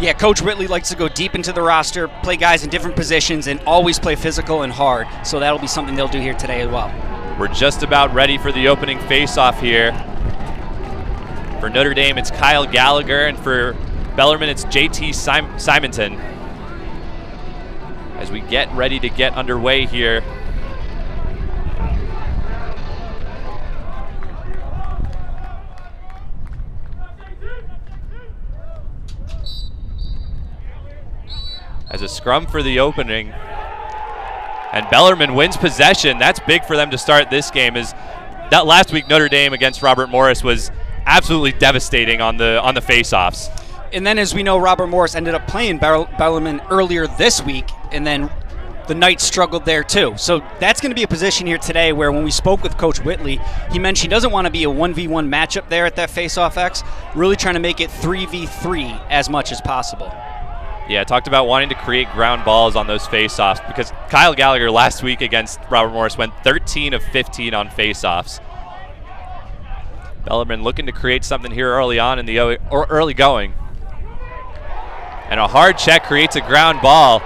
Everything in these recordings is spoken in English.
Yeah, Coach Whitley likes to go deep into the roster, play guys in different positions, and always play physical and hard. So that'll be something they'll do here today as well. We're just about ready for the opening face-off here. For Notre Dame, it's Kyle Gallagher, and for Bellarmine, it's JT Simonton. As we get ready to get underway here. As a scrum for the opening. And Bellarmine wins possession. That's big for them to start this game. As that last week Notre Dame against Robert Morris was absolutely devastating on the face-offs. And then, as we know, Robert Morris ended up playing Bellarmine earlier this week, and then the Knights struggled there too. So that's going to be a position here today where when we spoke with Coach Whitley, he mentioned he doesn't want to be a 1v1 matchup there at that face-off X, really trying to make it 3v3 as much as possible. Yeah, talked about wanting to create ground balls on those face-offs because Kyle Gallagher last week against Robert Morris went 13 of 15 on face-offs. Bellarmine looking to create something here early on in the early going. And a hard check creates a ground ball.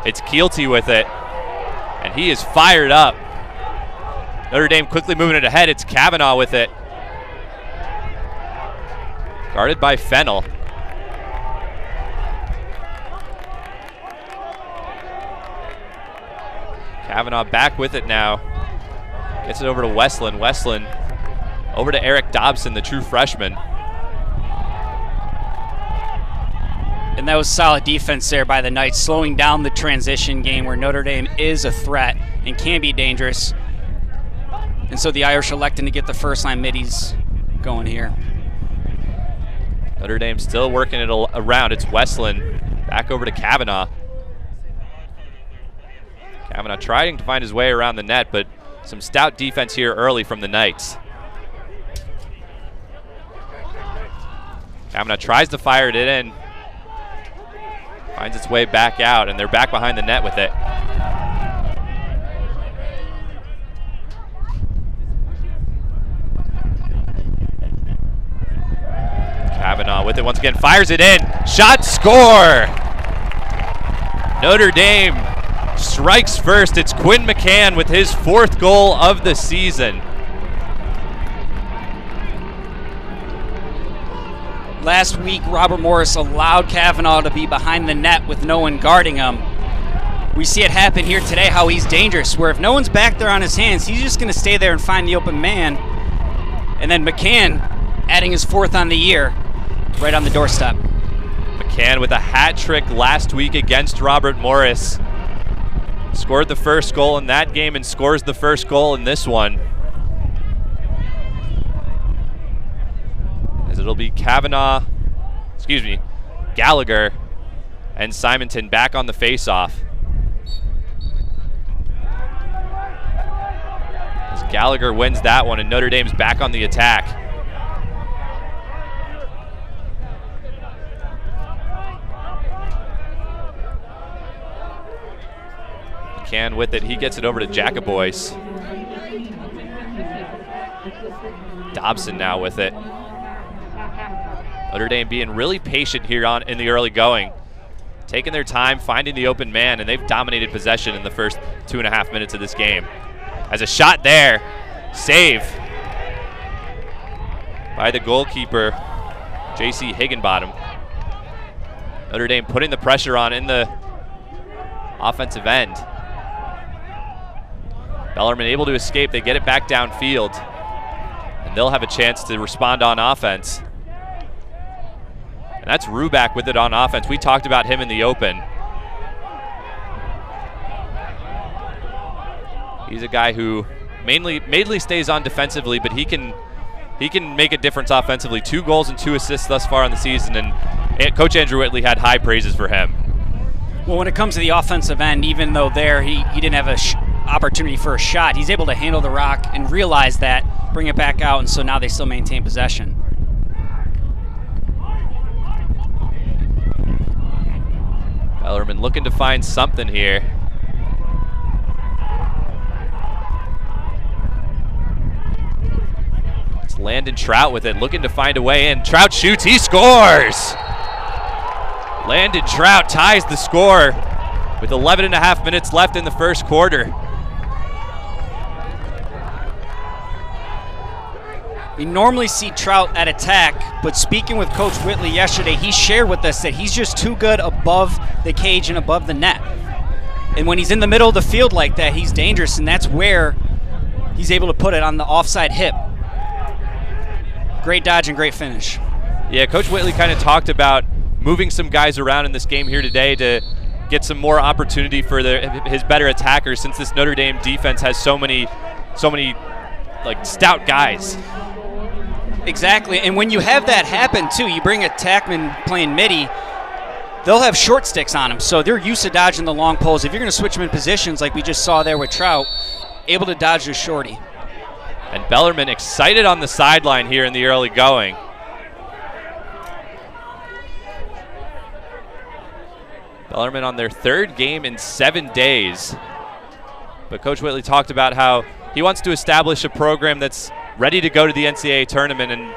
It's Keelty with it, and he is fired up. Notre Dame quickly moving it ahead. It's Kavanaugh with it. Guarded by Fennell. Kavanaugh back with it now. Gets it over to Westland. Westland over to Eric Dobson, the true freshman. And that was solid defense there by the Knights, slowing down the transition game where Notre Dame is a threat and can be dangerous. And so the Irish electing to get the first line middies going here. Notre Dame still working it around. It's Westland back over to Kavanaugh. Kavanaugh trying to find his way around the net, but some stout defense here early from the Knights. Kavanaugh tries to fire it in. Finds its way back out, and they're back behind the net with it. Kavanaugh with it once again, fires it in. Shot, score! Notre Dame strikes first. It's Quinn McCann with his 4th goal of the season. Last week, Robert Morris allowed Kavanaugh to be behind the net with no one guarding him. We see it happen here today, how he's dangerous, where if no one's back there on his hands, he's just going to stay there and find the open man. And then McCann adding his 4th on the year right on the doorstep. McCann with a hat trick last week against Robert Morris. Scored the first goal in that game and scores the first goal in this one. As it'll be Gallagher and Simonton back on the face-off. As Gallagher wins that one and Notre Dame's back on the attack. McCann with it, he gets it over to Jacobois. Dobson now with it. Notre Dame being really patient here in the early going. Taking their time, finding the open man, and they've dominated possession in the first 2.5 minutes of this game. As a shot there, save by the goalkeeper, J.C. Higginbottom. Notre Dame putting the pressure on in the offensive end. Bellarmine able to escape. They get it back downfield, and they'll have a chance to respond on offense. And that's Ruback with it on offense. We talked about him in the open. He's a guy who mainly stays on defensively, but he can make a difference offensively. 2 goals and 2 assists thus far in the season, and Coach Andrew Whitley had high praises for him. Well, when it comes to the offensive end, even though there he didn't have a opportunity for a shot, he's able to handle the rock and realize that, bring it back out, and so now they still maintain possession. Bellarmine looking to find something here. It's Landon Trout with it, looking to find a way in. Trout shoots, he scores! Landon Trout ties the score with 11.5 minutes left in the first quarter. We normally see Trout at attack, but speaking with Coach Whitley yesterday, he shared with us that he's just too good above the cage and above the net. And when he's in the middle of the field like that, he's dangerous, and that's where he's able to put it on the offside hip. Great dodge and great finish. Yeah, Coach Whitley kind of talked about moving some guys around in this game here today to get some more opportunity for his better attackers, since this Notre Dame defense has so many like stout guys. Exactly, and when you have that happen too, you bring a tackman playing midi, they'll have short sticks on them, so they're used to dodging the long poles. If you're going to switch them in positions like we just saw there with Trout, able to dodge the shorty. And Bellarmine excited on the sideline here in the early going. Bellarmine on their third game in 7 days. But Coach Whitley talked about how he wants to establish a program that's ready to go to the NCAA tournament, and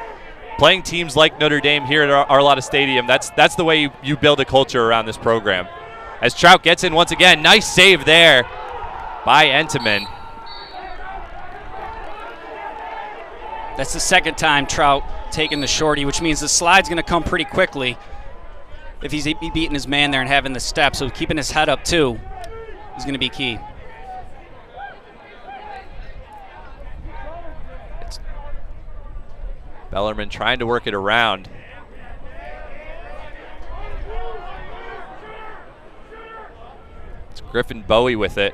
playing teams like Notre Dame here at Arlotta Stadium, that's the way you build a culture around this program. As Trout gets in once again, nice save there by Entenmann. That's the second time Trout taking the shorty, which means the slide's going to come pretty quickly if he's beating his man there and having the step. So keeping his head up too is going to be key. Bellarmine trying to work it around. It's Griffin Bowie with it.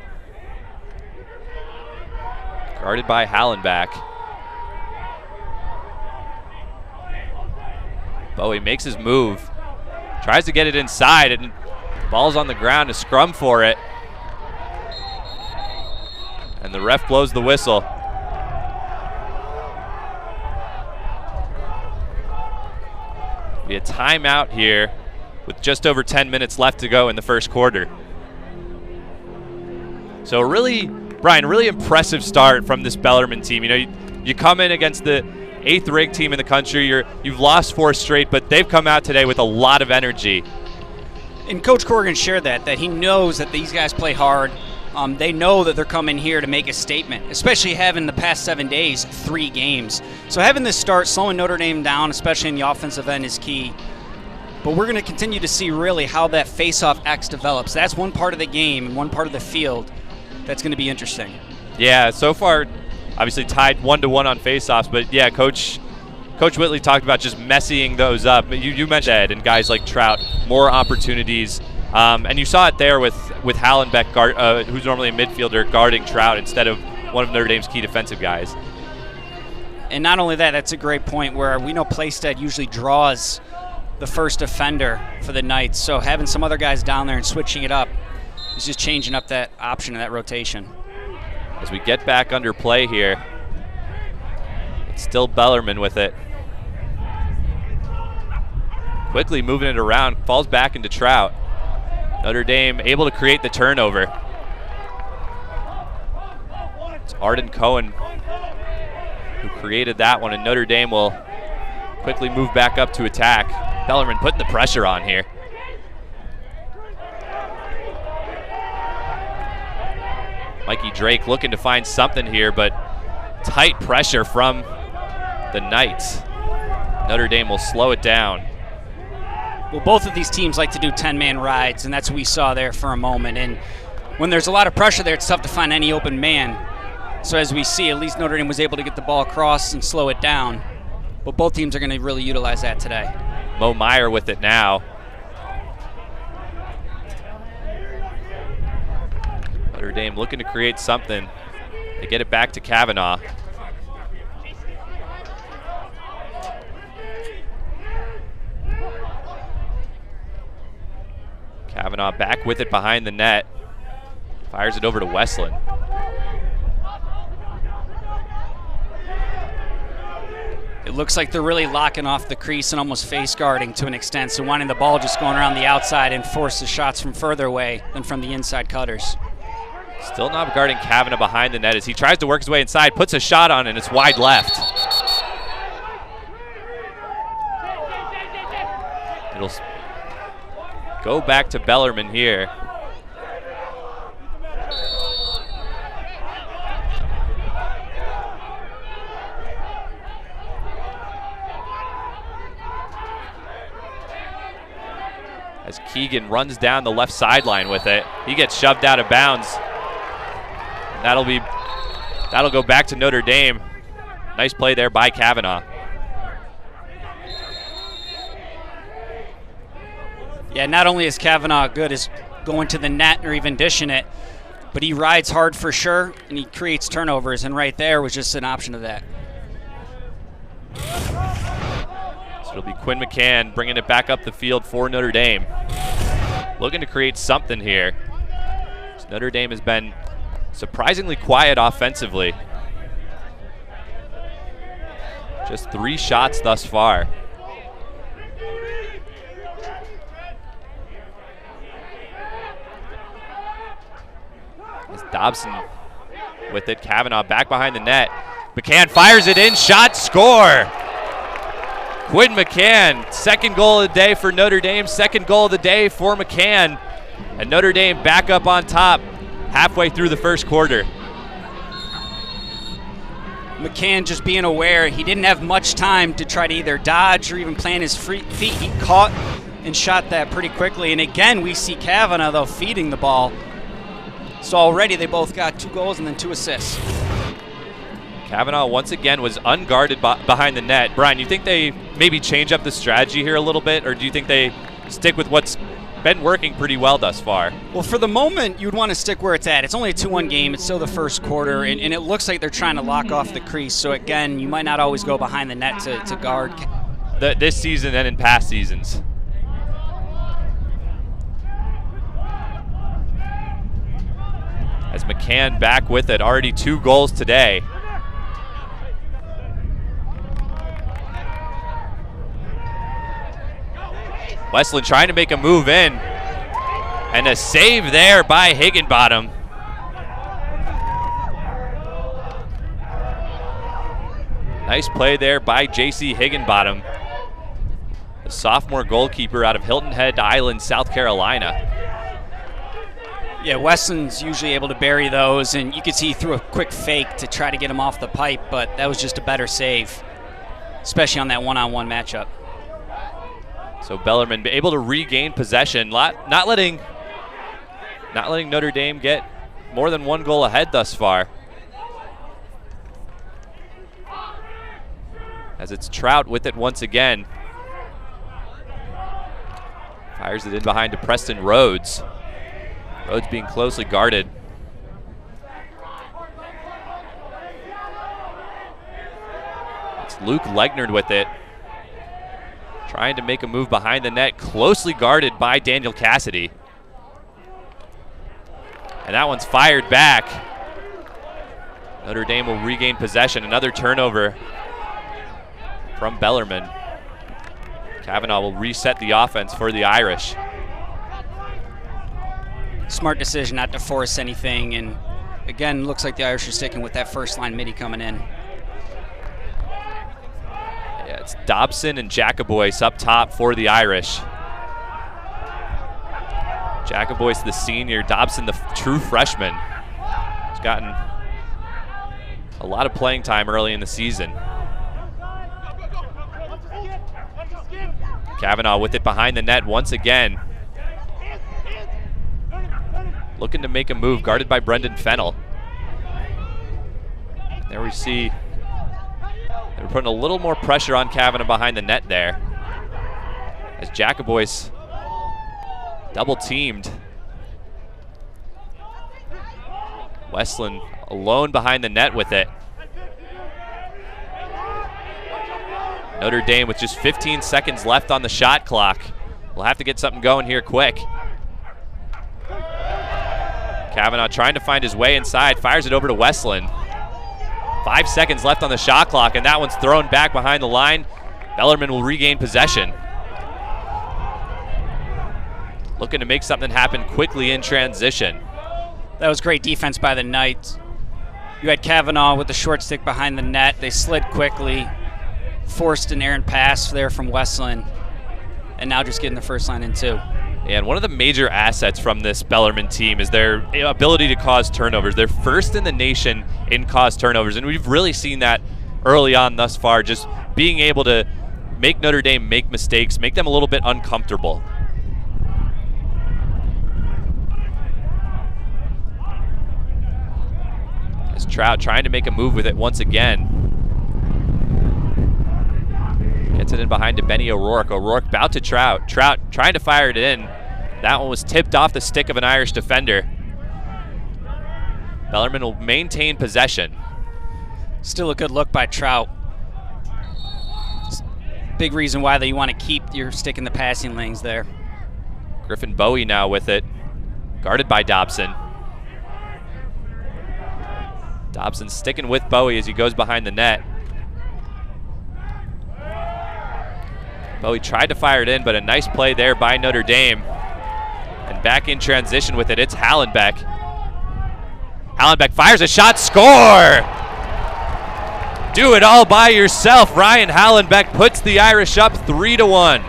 Guarded by Hallenbach. Bowie makes his move. Tries to get it inside, and ball's on the ground, a scrum for it. And the ref blows the whistle. Be a timeout here with just over 10 minutes left to go in the first quarter. So really, Brian, really impressive start from this Bellarmine team. You know, you come in against the 8th ranked team in the country. You've lost 4 straight, but they've come out today with a lot of energy. And Coach Corrigan shared that he knows that these guys play hard. They know that they're coming here to make a statement, especially having the past 7 days, 3 games. So having this start, slowing Notre Dame down, especially in the offensive end, is key. But we're going to continue to see really how that face-off X develops. That's one part of the game and one part of the field that's going to be interesting. Yeah, so far, obviously tied 1-1 on face-offs, but yeah, Coach Whitley talked about just messying those up. You mentioned that, and guys like Trout, more opportunities. And you saw it there with Hallenbach, who's normally a midfielder, guarding Trout instead of one of Notre Dame's key defensive guys. And not only that, that's a great point where we know Playstead usually draws the first offender for the Knights. So having some other guys down there and switching it up is just changing up that option and that rotation. As we get back under play here, it's still Bellarmine with it. Quickly moving it around, falls back into Trout. Notre Dame able to create the turnover. It's Arden Cohen who created that one, and Notre Dame will quickly move back up to attack. Bellarmine putting the pressure on here. Mikey Drake looking to find something here, but tight pressure from the Knights. Notre Dame will slow it down. Well, both of these teams like to do 10-man rides, and that's what we saw there for a moment. And when there's a lot of pressure there, it's tough to find any open man. So as we see, at least Notre Dame was able to get the ball across and slow it down. But both teams are going to really utilize that today. Mo Meyer with it now. Notre Dame looking to create something. They get it back to Kavanaugh. Kavanaugh back with it behind the net. Fires it over to Westland. It looks like they're really locking off the crease and almost face guarding to an extent, so wanting the ball just going around the outside and force the shots from further away than from the inside cutters. Still not guarding Kavanaugh behind the net as he tries to work his way inside, puts a shot on, and it's wide left. go back to Bellarmine here. As Keegan runs down the left sideline with it. He gets shoved out of bounds. That'll go back to Notre Dame. Nice play there by Kavanaugh. Yeah, not only is Kavanaugh good as going to the net or even dishing it, but he rides hard for sure, and he creates turnovers, and right there was just an option of that. So it'll be Quinn McCann bringing it back up the field for Notre Dame. Looking to create something here. Notre Dame has been surprisingly quiet offensively. Just 3 shots thus far. As Dobson with it, Kavanaugh back behind the net. McCann fires it in, shot, score! Quinn McCann, second goal of the day for Notre Dame, second goal of the day for McCann. And Notre Dame back up on top halfway through the first quarter. McCann just being aware he didn't have much time to try to either dodge or even plant his feet. He caught and shot that pretty quickly. And again, we see Kavanaugh, though, feeding the ball. So already they both got 2 goals and then 2 assists. Kavanaugh once again was unguarded behind the net. Brian, you think they maybe change up the strategy here a little bit, or do you think they stick with what's been working pretty well thus far? Well, for the moment, you'd want to stick where it's at. It's only a 2-1 game. It's still the first quarter, and it looks like they're trying to lock off the crease. So, again, you might not always go behind the net to guard. This season and in past seasons. As McCann back with it, already 2 goals today. Westland trying to make a move in. And a save there by Higginbottom. Nice play there by J.C. Higginbottom, the sophomore goalkeeper out of Hilton Head Island, South Carolina. Yeah, Westland's usually able to bury those, and you could see he threw a quick fake to try to get him off the pipe, but that was just a better save, especially on that one-on-one matchup. So Bellarmine able to regain possession, not letting Notre Dame get more than 1 goal ahead thus far. As it's Trout with it once again. Fires it in behind to Preston Rhodes. Rhodes being closely guarded. It's Luke Legnard with it. Trying to make a move behind the net, closely guarded by Daniel Cassidy. And that one's fired back. Notre Dame will regain possession. Another turnover from Bellarmine. Kavanaugh will reset the offense for the Irish. Smart decision not to force anything, and again, looks like the Irish are sticking with that first line midi coming in. Yeah, it's Dobson and Jacoboyce up top for the Irish. Jacoboyce the senior, Dobson the true freshman. He's gotten a lot of playing time early in the season. Kavanaugh with it behind the net once again. Looking to make a move, guarded by Brendan Fennell. There we see they're putting a little more pressure on Kavanaugh behind the net there. As Jacoboyce double teamed. Westland alone behind the net with it. Notre Dame with just 15 seconds left on the shot clock. We'll have to get something going here quick. Kavanaugh trying to find his way inside, fires it over to Westland. 5 seconds left on the shot clock, and that one's thrown back behind the line. Bellarmine will regain possession. Looking to make something happen quickly in transition. That was great defense by the Knights. You had Kavanaugh with the short stick behind the net. They slid quickly, forced an errant pass there from Westland, and now just getting the first line in too. And one of the major assets from this Bellarmine team is their ability to cause turnovers. They're first in the nation in caused turnovers, and we've really seen that early on thus far, just being able to make Notre Dame make mistakes, make them a little bit uncomfortable. As Trout trying to make a move with it once again. Gets it in behind to Benny O'Rourke. O'Rourke about to Trout. Trout trying to fire it in. That one was tipped off the stick of an Irish defender. Bellarmine will maintain possession. Still a good look by Trout. Big reason why you want to keep your stick in the passing lanes there. Griffin Bowie now with it. Guarded by Dobson. Dobson sticking with Bowie as he goes behind the net. Bowie tried to fire it in, but a nice play there by Notre Dame. And back in transition with it, it's Hallenbeck. Hallenbeck fires a shot, score! Do it all by yourself. Ryan Hallenbeck puts the Irish up 3-1.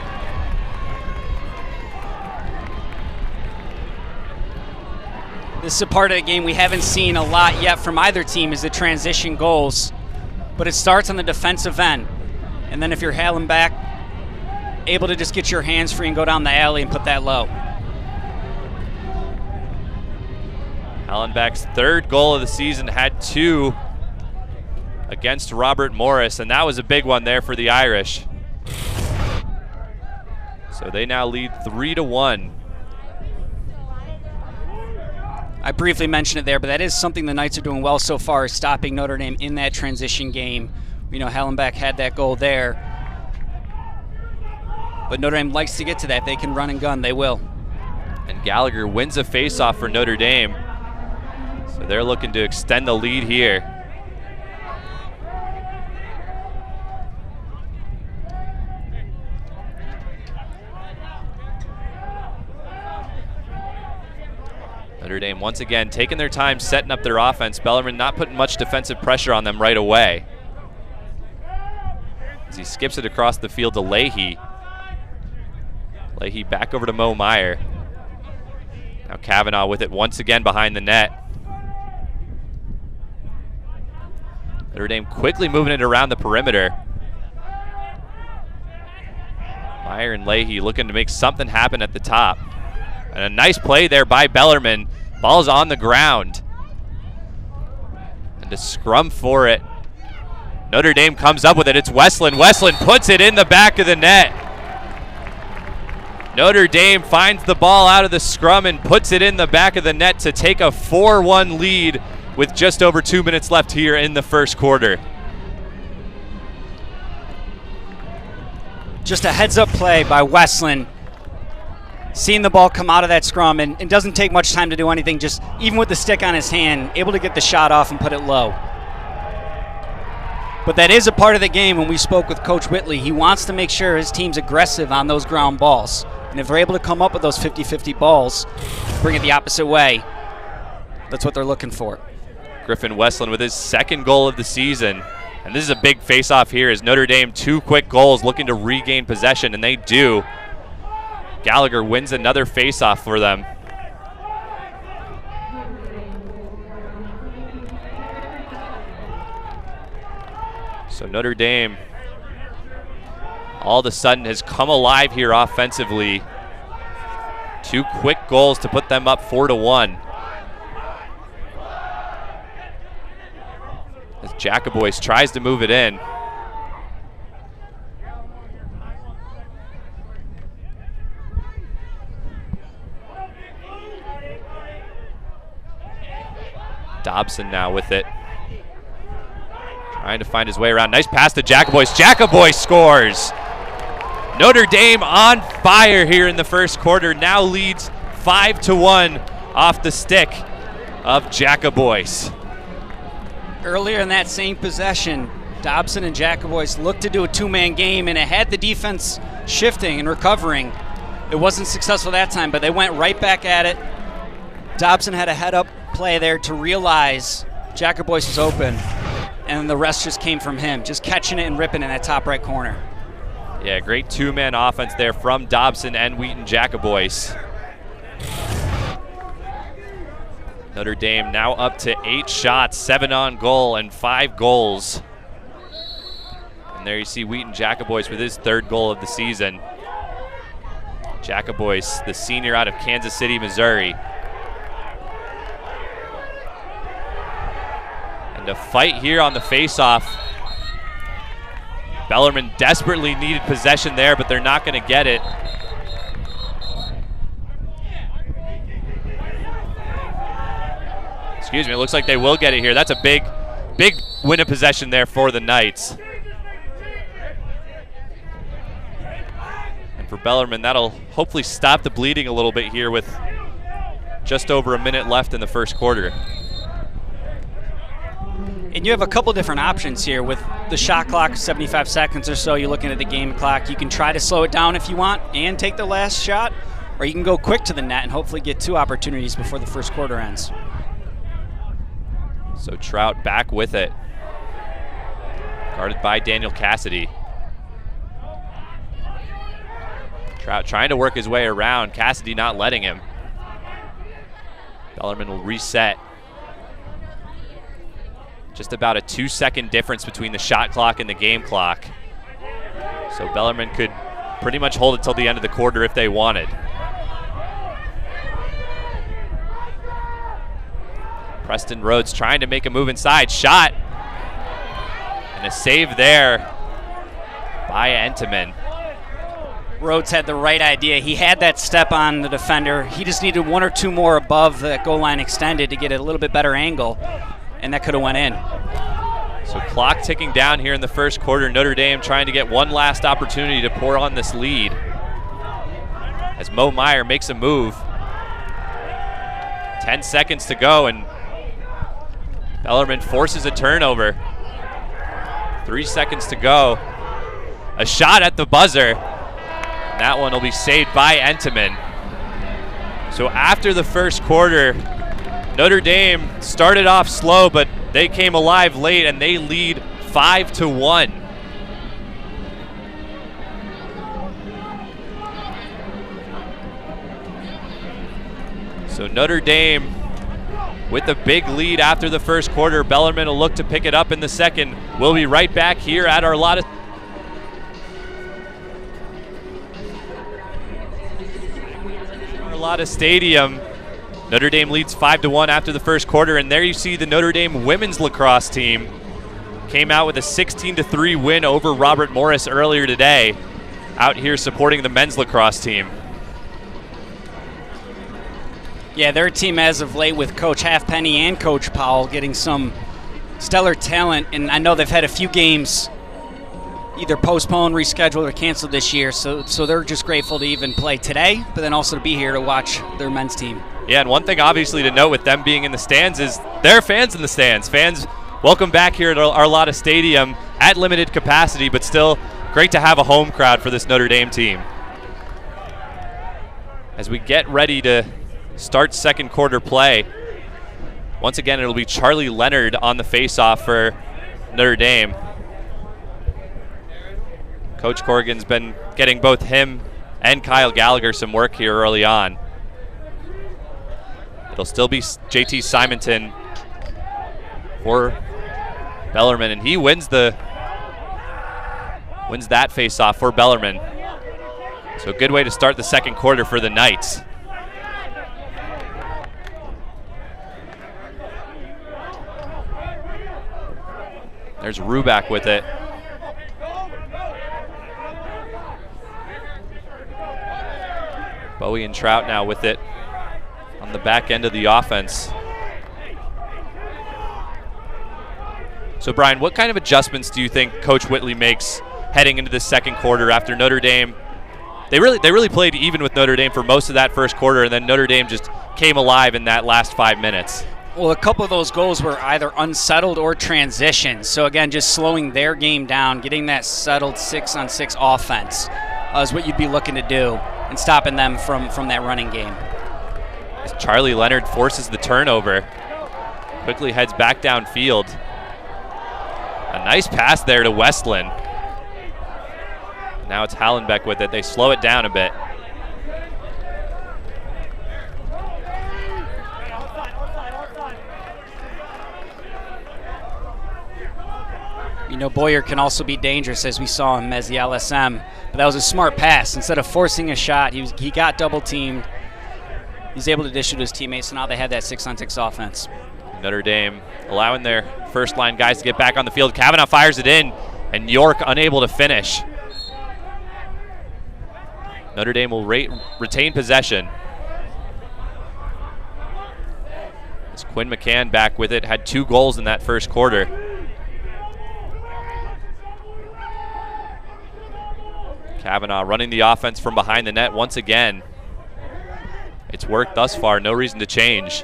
This is a part of the game we haven't seen a lot yet from either team, is the transition goals. But it starts on the defensive end. And then if you're Hallenbeck, able to just get your hands free and go down the alley and put that low. Hallenbeck's third goal of the season, had 2 against Robert Morris, and that was a big one there for the Irish. So they now lead 3-1. I briefly mentioned it there, but that is something the Knights are doing well so far, is stopping Notre Dame in that transition game. You know, Hallenbeck had that goal there. But Notre Dame likes to get to that. If they can run and gun, they will. And Gallagher wins a faceoff for Notre Dame. So they're looking to extend the lead here. Notre Dame once again taking their time setting up their offense. Bellarmine not putting much defensive pressure on them right away. As he skips it across the field to Leahy. Leahy back over to Mo Meyer. Now Kavanaugh with it once again behind the net. Notre Dame quickly moving it around the perimeter. Meyer and Leahy looking to make something happen at the top. And a nice play there by Bellarmine. Ball's on the ground. And to scrum for it. Notre Dame comes up with it. It's Westland. Westland puts it in the back of the net. Notre Dame finds the ball out of the scrum and puts it in the back of the net to take a 4-1 lead with just over 2 minutes left here in the first quarter. Just a heads-up play by Westland. Seeing the ball come out of that scrum, and it doesn't take much time to do anything, just even with the stick on his hand, able to get the shot off and put it low. But that is a part of the game. When we spoke with Coach Whitley, he wants to make sure his team's aggressive on those ground balls. And if they're able to come up with those 50-50 balls, bring it the opposite way, that's what they're looking for. Griffin Westland with his second goal of the season. And this is a big face-off here as Notre Dame, 2 quick goals looking to regain possession, and they do. Gallagher wins another face-off for them. So Notre Dame all of a sudden has come alive here offensively. 2 quick goals to put them up 4-1. As Jacobois tries to move it in. Dobson now with it. Trying to find his way around. Nice pass to Jacobois. Jacobois scores. Notre Dame on fire here in the first quarter. Now leads 5-1 off the stick of Jacobois. Earlier in that same possession, Dobson and Jacobois looked to do a 2-man game, and it had the defense shifting and recovering. It wasn't successful that time, but they went right back at it. Dobson had a head-up play there to realize Jacobois was open, and the rest just came from him, just catching it and ripping in that top right corner. Yeah, great two-man offense there from Dobson and Wheaton Jacobois. Notre Dame now up to 8 shots, 7 on goal, and 5 goals. And there you see Wheaton Jacobois with his 3rd goal of the season. Jacobois, the senior out of Kansas City, Missouri. And a fight here on the face-off. Bellarmine desperately needed possession there, but they're not going to get it. Excuse me, it looks like they will get it here. That's a big win of possession there for the Knights. And for Bellarmine, that'll hopefully stop the bleeding a little bit here with just over a minute left in the first quarter. And you have a couple different options here with the shot clock, 75 seconds or so. You're looking at the game clock. You can try to slow it down if you want and take the last shot, or you can go quick to the net and hopefully get 2 opportunities before the first quarter ends. So Trout back with it. Guarded by Daniel Cassidy. Trout trying to work his way around. Cassidy not letting him. Bellarmine will reset. Just about a 2-second difference between the shot clock and the game clock. So Bellarmine could pretty much hold it till the end of the quarter if they wanted. Preston Rhodes trying to make a move inside. Shot. And a save there by Entenmann. Rhodes had the right idea. He had that step on the defender. He just needed 1 or 2 more above the goal line extended to get a little bit better angle, and that could have went in. So clock ticking down here in the first quarter. Notre Dame trying to get one last opportunity to pour on this lead. As Mo Meyer makes a move. 10 seconds to go, and Bellarmine forces a turnover. 3 seconds to go. A shot at the buzzer. And that one will be saved by Entenmann. So after the first quarter, Notre Dame started off slow, but they came alive late and they lead 5-1. So Notre Dame with a big lead after the first quarter. Bellarmine will look to pick it up in the second. We'll be right back here at Arlotta Stadium. Notre Dame leads 5-1 after the first quarter, and there you see the Notre Dame women's lacrosse team came out with a 16-3 win over Robert Morris earlier today, out here supporting the men's lacrosse team. Yeah, their team as of late with Coach Halfpenny and Coach Powell getting some stellar talent, and I know they've had a few games either postponed, rescheduled, or canceled this year, so they're just grateful to even play today, but then also to be here to watch their men's team. Yeah, and one thing obviously to note with them being in the stands is there are fans in the stands. Fans, welcome back here at Arlotta Stadium at limited capacity, but still great to have a home crowd for this Notre Dame team. As we get ready to start second quarter play, once again it'll be Charlie Leonard on the face-off for Notre Dame. Coach Corrigan's been getting both him and Kyle Gallagher some work here early on. It'll still be JT Simonton for Bellarmine, and he wins that face-off for Bellarmine. So a good way to start the second quarter for the Knights. There's Ruback with it. Bowie and Trout now with it on the back end of the offense. So Brian, what kind of adjustments do you think Coach Whitley makes heading into the second quarter after Notre Dame? They really played even with Notre Dame for most of that first quarter, and then Notre Dame just came alive in that last 5 minutes. Well, a couple of those goals were either unsettled or transitions. So again, just slowing their game down, getting that settled 6-on-6 offense is what you'd be looking to do, and stopping them from that running game. As Charlie Leonard forces the turnover, quickly heads back downfield. A nice pass there to Westland. Now it's Hallenbeck with it. They slow it down a bit. You know, Boyer can also be dangerous, as we saw him as the LSM. But that was a smart pass. Instead of forcing a shot, he got double teamed. He's able to dish it to his teammates, so now they have that 6-on-6 offense. Notre Dame allowing their first line guys to get back on the field. Kavanaugh fires it in, and York unable to finish. Notre Dame will retain possession. As Quinn McCann back with it, had 2 goals in that first quarter. Kavanaugh running the offense from behind the net once again. It's worked thus far, no reason to change.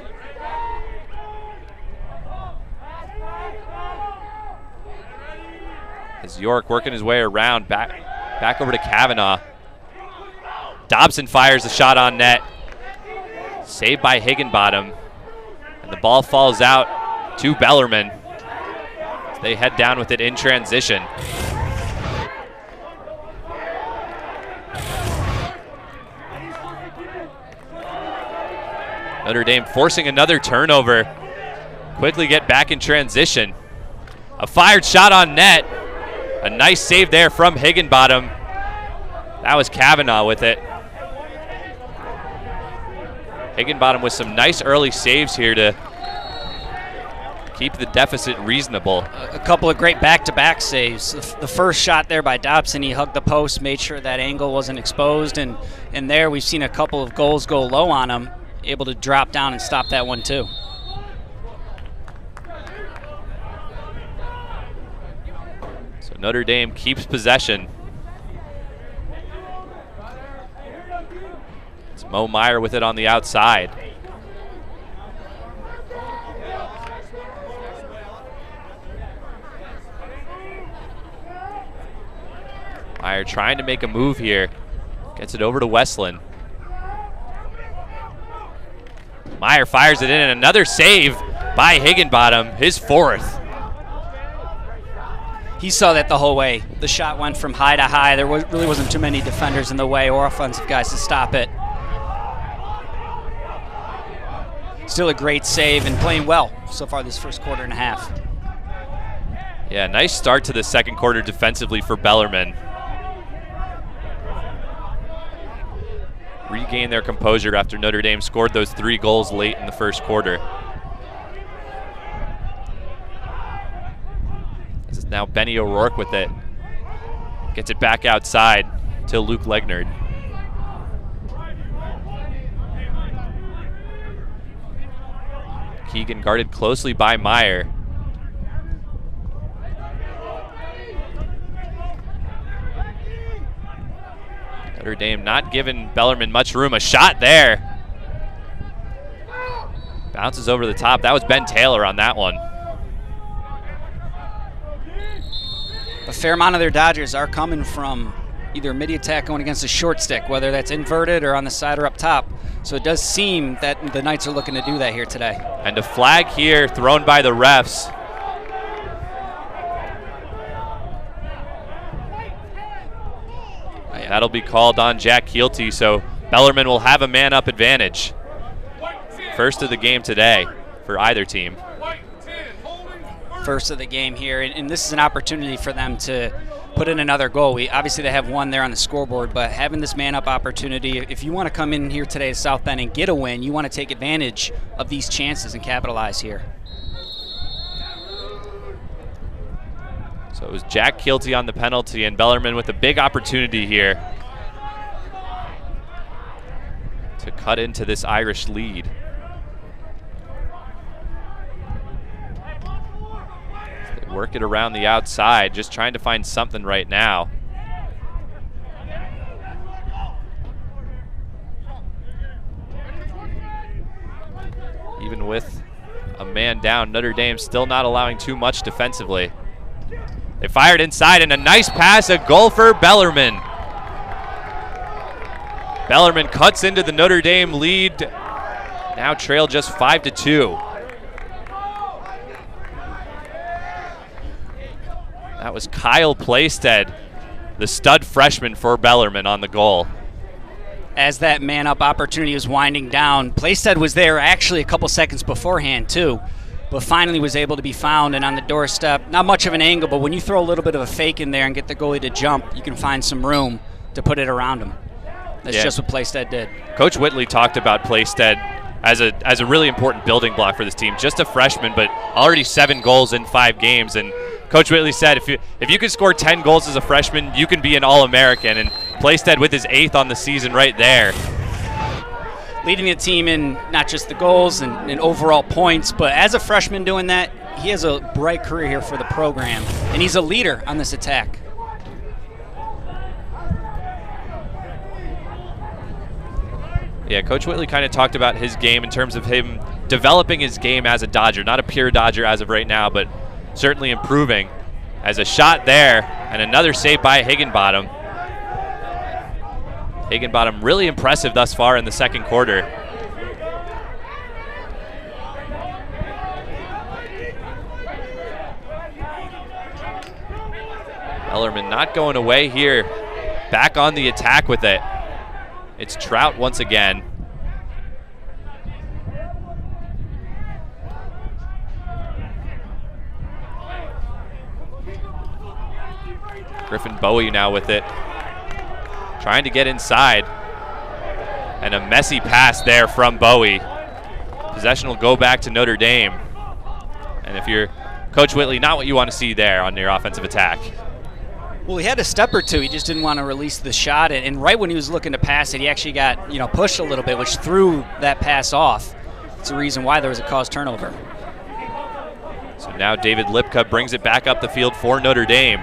As York working his way around, back over to Kavanaugh. Dobson fires a shot on net. Saved by Higginbottom. And the ball falls out to Bellarmine. They head down with it in transition. Notre Dame forcing another turnover. Quickly get back in transition. A fired shot on net. A nice save there from Higginbottom. That was Kavanaugh with it. Higginbottom with some nice early saves here to keep the deficit reasonable. A couple of great back-to-back saves. The first shot there by Dobson, he hugged the post, made sure that angle wasn't exposed, and there we've seen a couple of goals go low on him, able to drop down and stop that one too. So Notre Dame keeps possession. It's Mo Meyer with it on the outside. Meyer trying to make a move here. Gets it over to Westland. Meyer fires it in, and another save by Higginbottom, his 4th. He saw that the whole way. The shot went from high to high. There really wasn't too many defenders in the way or offensive guys to stop it. Still a great save and playing well so far this first quarter and a half. Yeah, nice start to the second quarter defensively for Bellarmine. Regain their composure after Notre Dame scored those 3 goals late in the first quarter. This is now Benny O'Rourke with it. Gets it back outside to Luke Legnard. Keegan guarded closely by Meyer. Notre Dame not giving Bellarmine much room. A shot there. Bounces over the top. That was Ben Taylor on that one. A fair amount of their dodgers are coming from either midi attack going against a short stick, whether that's inverted or on the side or up top. So it does seem that the Knights are looking to do that here today. And a flag here thrown by the refs. That'll be called on Jack Keelty, so Bellarmine will have a man-up advantage. First of the game today for either team. First of the game here, and this is an opportunity for them to put in another goal. Obviously they have one there on the scoreboard, but having this man-up opportunity, if you want to come in here today to South Bend and get a win, you want to take advantage of these chances and capitalize here. So it was Jack Keelty on the penalty, and Bellarmine with a big opportunity here to cut into this Irish lead. They work it around the outside, just trying to find something right now. Even with a man down, Notre Dame still not allowing too much defensively. They fired inside, and a nice pass, a goal for Bellarmine. Bellarmine cuts into the Notre Dame lead, now trail just 5-2. That was Kyle Plaisted the stud freshman for Bellarmine on the goal. As that man-up opportunity was winding down, Playstead was there actually a couple seconds beforehand too, but finally was able to be found and on the doorstep. Not much of an angle, but when you throw a little bit of a fake in there and get the goalie to jump, you can find some room to put it around him. That's just what Playstead did. Coach Whitley talked about Playstead as a really important building block for this team. Just a freshman, but already 7 goals in 5 games. And Coach Whitley said if you can score 10 goals as a freshman, you can be an All-American. And Playstead with his 8th on the season right there. Leading the team in not just the goals and overall points, but as a freshman doing that, he has a bright career here for the program. And he's a leader on this attack. Yeah, Coach Whitley kind of talked about his game in terms of him developing his game as a Dodger. Not a pure Dodger as of right now, but certainly improving. As a shot there, and another save by Higginbottom. Higginbottom really impressive thus far in the second quarter. Bellarmine not going away here. Back on the attack with it. It's Trout once again. Griffin Bowie now with it. Trying to get inside. And a messy pass there from Bowie. Possession will go back to Notre Dame. And if you're Coach Whitley, not what you want to see there on your offensive attack. Well, he had a step or two. He just didn't want to release the shot. And right when he was looking to pass it, he actually got pushed a little bit, which threw that pass off. It's the reason why there was a caused turnover. So now David Lipka brings it back up the field for Notre Dame.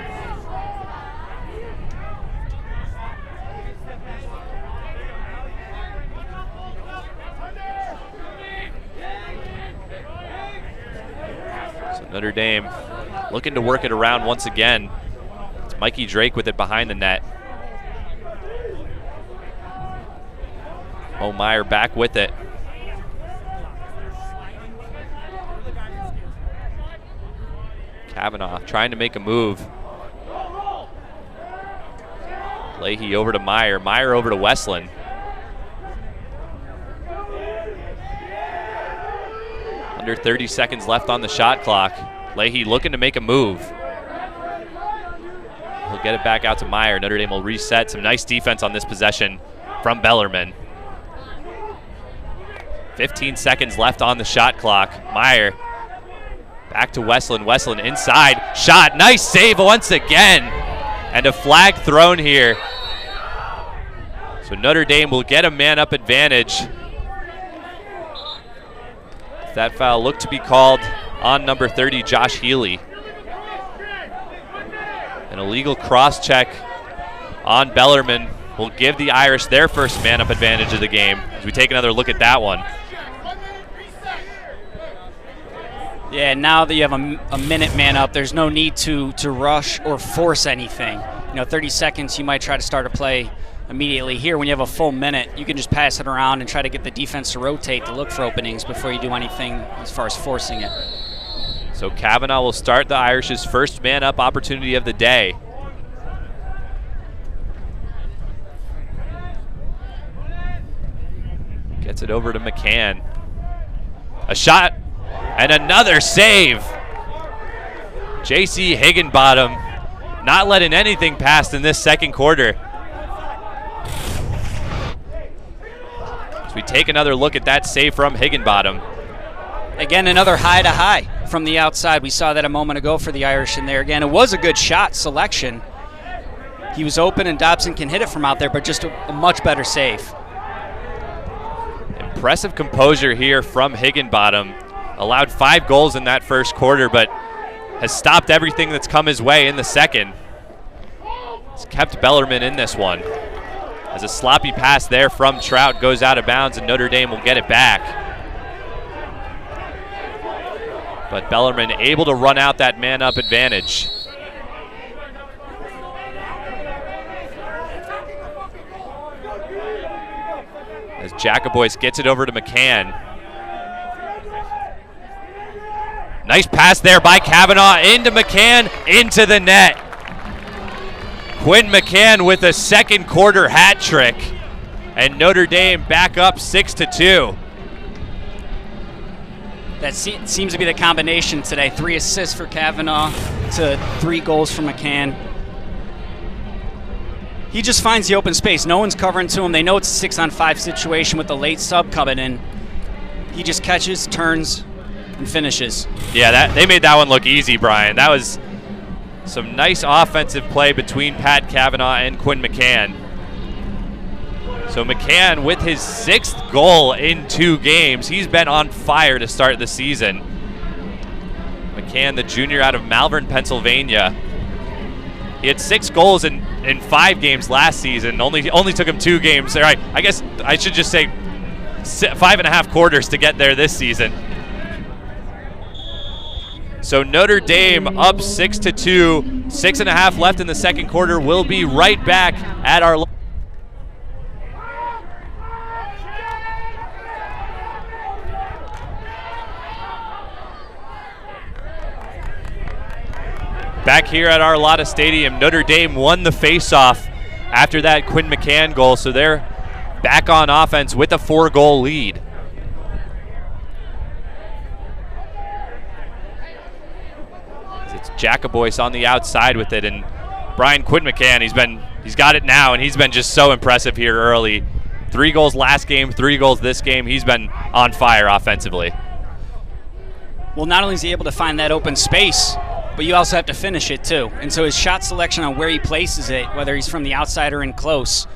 So Notre Dame looking to work it around once again. Mikey Drake with it behind the net. Mo Meyer back with it. Kavanaugh trying to make a move. Leahy over to Meyer. Meyer over to Westland. Under 30 seconds left on the shot clock. Leahy looking to make a move. He'll get it back out to Meyer. Notre Dame will reset. Some nice defense on this possession from Bellarmine. 15 seconds left on the shot clock. Meyer back to Westland. Westland inside. Shot. Nice save once again. And a flag thrown here. So Notre Dame will get a man-up advantage. That foul looked to be called on number 30, Josh Healy. An illegal cross-check on Bellarmine will give the Irish their first man-up advantage of the game as we take another look at that one. Yeah, now that you have a minute man up, there's no need to rush or force anything. 30 seconds, you might try to start a play immediately. Here, when you have a full minute, you can just pass it around and try to get the defense to rotate to look for openings before you do anything as far as forcing it. So Kavanaugh will start the Irish's first man-up opportunity of the day. Gets it over to McCann. A shot and another save. J.C. Higginbottom not letting anything pass in this second quarter. As we take another look at that save from Higginbottom. Again, another high to high from the outside. We saw that a moment ago for the Irish in there. Again, it was a good shot selection. He was open and Dobson can hit it from out there, but just a much better save. Impressive composure here from Higginbottom. Allowed 5 goals in that first quarter, but has stopped everything that's come his way in the second. He's kept Bellarmine in this one. As a sloppy pass there from Trout goes out of bounds and Notre Dame will get it back. But Bellarmine able to run out that man-up advantage. As Jacobois gets it over to McCann. Nice pass there by Kavanaugh into McCann, into the net. Quinn McCann with a second quarter hat trick. And Notre Dame back up 6-2. That seems to be the combination today. 3 assists for Kavanaugh to 3 goals for McCann. He just finds the open space. No one's covering to him. They know it's a 6-on-5 situation with the late sub coming in. He just catches, turns, and finishes. Yeah, they made that one look easy, Brian. That was some nice offensive play between Pat Kavanaugh and Quinn McCann. So McCann with his 6th goal in 2 games. He's been on fire to start the season. McCann, the junior out of Malvern, Pennsylvania. He had 6 goals in 5 games last season. Only took him 2 games. All right, I guess I should just say 5.5 quarters to get there this season. So Notre Dame up 6-2. 6.5 left in the second quarter. We'll be right back at our... Back here at Arlotta Stadium, Notre Dame won the faceoff after that Quinn McCann goal, so they're back on offense with a 4-goal lead. It's Jacobois on the outside with it, and Brian Quinn McCann, he's got it now, and he's been just so impressive here early. 3 goals last game, 3 goals this game. He's been on fire offensively. Well, not only is he able to find that open space, but you also have to finish it too. And so his shot selection on where he places it, whether he's from the outside or in close,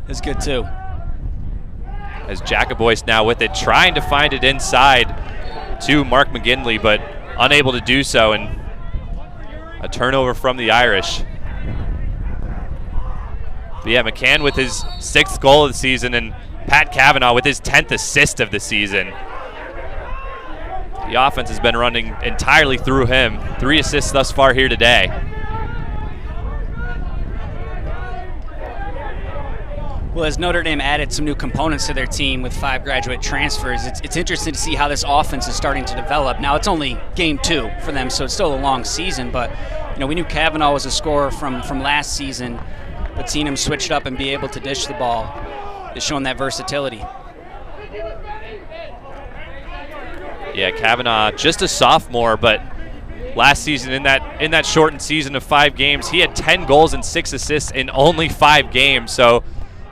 is good too. As Jacobois now with it, trying to find it inside to Mark McGinley, but unable to do so, and a turnover from the Irish. But yeah, McCann with his 6th goal of the season, and Pat Kavanaugh with his 10th assist of the season. The offense has been running entirely through him. 3 assists thus far here today. Well, as Notre Dame added some new components to their team with 5 graduate transfers, it's interesting to see how this offense is starting to develop. Now, it's only game 2 for them, so it's still a long season, but we knew Kavanaugh was a scorer from last season, but seeing him switch up and be able to dish the ball is showing that versatility. Yeah, Kavanaugh, just a sophomore, but last season in that shortened season of 5 games, he had 10 goals and 6 assists in only 5 games. So,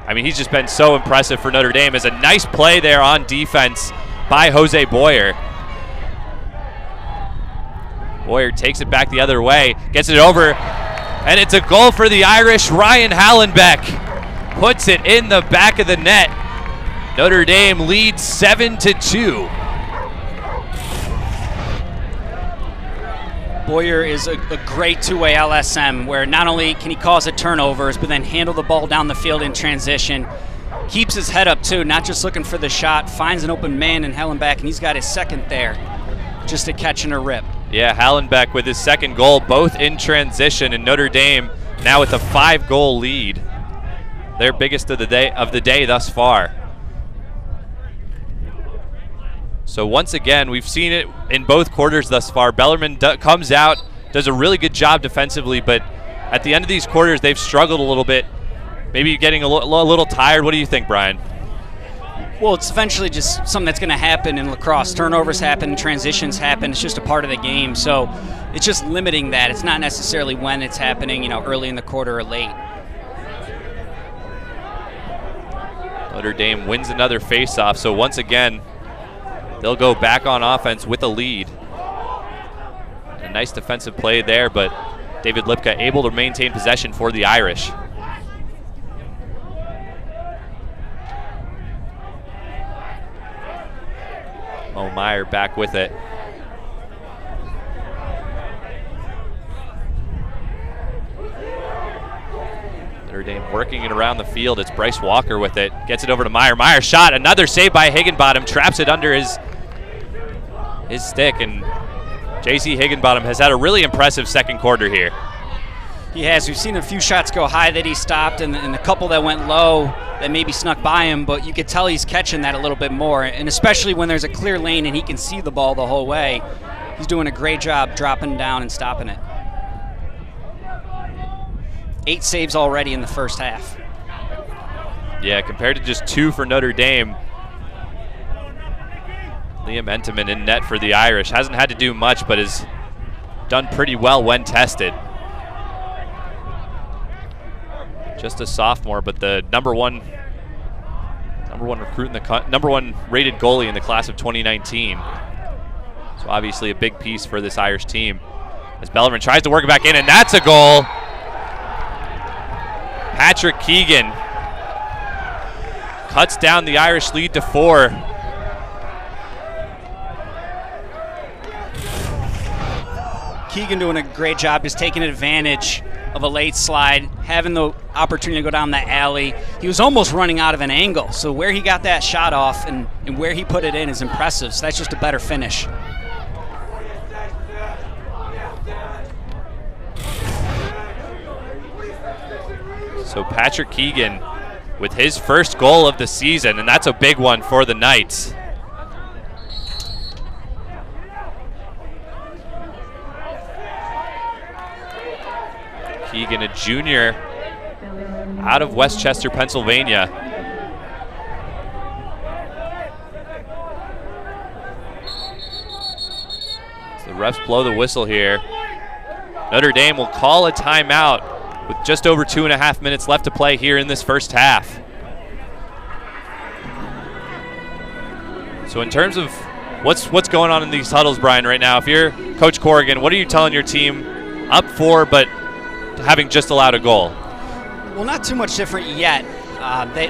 I mean, he's just been so impressive for Notre Dame. As a nice play there on defense by Jose Boyer. Boyer takes it back the other way, gets it over, and it's a goal for the Irish. Ryan Hallenbeck puts it in the back of the net. Notre Dame leads 7-2. Boyer is a great 2-way LSM where not only can he cause the turnovers, but then handle the ball down the field in transition. Keeps his head up too, not just looking for the shot, finds an open man in Hallenbeck, and he's got his 2nd there. Just a catch and a rip. Yeah, Hallenbeck with his 2nd goal, both in transition, and Notre Dame now with a 5-goal lead. Their biggest of the day thus far. So once again, we've seen it in both quarters thus far. Bellarmine comes out, does a really good job defensively, but at the end of these quarters, they've struggled a little bit. Maybe getting a little tired. What do you think, Brian? Well, it's eventually just something that's going to happen in lacrosse. Turnovers happen, transitions happen. It's just a part of the game. So it's just limiting that. It's not necessarily when it's happening, early in the quarter or late. Notre Dame wins another faceoff. So once again, they'll go back on offense with a lead. A nice defensive play there, but David Lipka able to maintain possession for the Irish. Mo Meyer back with it. Notre Dame working it around the field. It's Bryce Walker with it. Gets it over to Meyer. Meyer shot. Another save by Higginbottom. Traps it under his stick. And J.C. Higginbottom has had a really impressive second quarter here. He has. We've seen a few shots go high that he stopped and a couple that went low that maybe snuck by him, but you could tell he's catching that a little bit more. And especially when there's a clear lane and he can see the ball the whole way, he's doing a great job dropping down and stopping it. 8 saves already in the first half. Yeah, compared to just 2 for Notre Dame. Liam Entenmann in net for the Irish. Hasn't had to do much, but has done pretty well when tested. Just a sophomore, but the number one recruit in the number 1 rated goalie in the class of 2019. So obviously a big piece for this Irish team. As Bellarmine tries to work it back in, and that's a goal. Patrick Keegan cuts down the Irish lead to 4. Keegan doing a great job, just taking advantage of a late slide, having the opportunity to go down the alley. He was almost running out of an angle, so where he got that shot off and where he put it in is impressive. So that's just a better finish. So Patrick Keegan with his first goal of the season, and that's a big one for the Knights. Keegan, a junior out of Westchester, Pennsylvania. So the refs blow the whistle here. Notre Dame will call a timeout with just over 2.5 minutes left to play here in this first half. So in terms of what's going on in these huddles, Brian, right now, if you're Coach Corrigan, what are you telling your team up for but having just allowed a goal? Well, not too much different yet.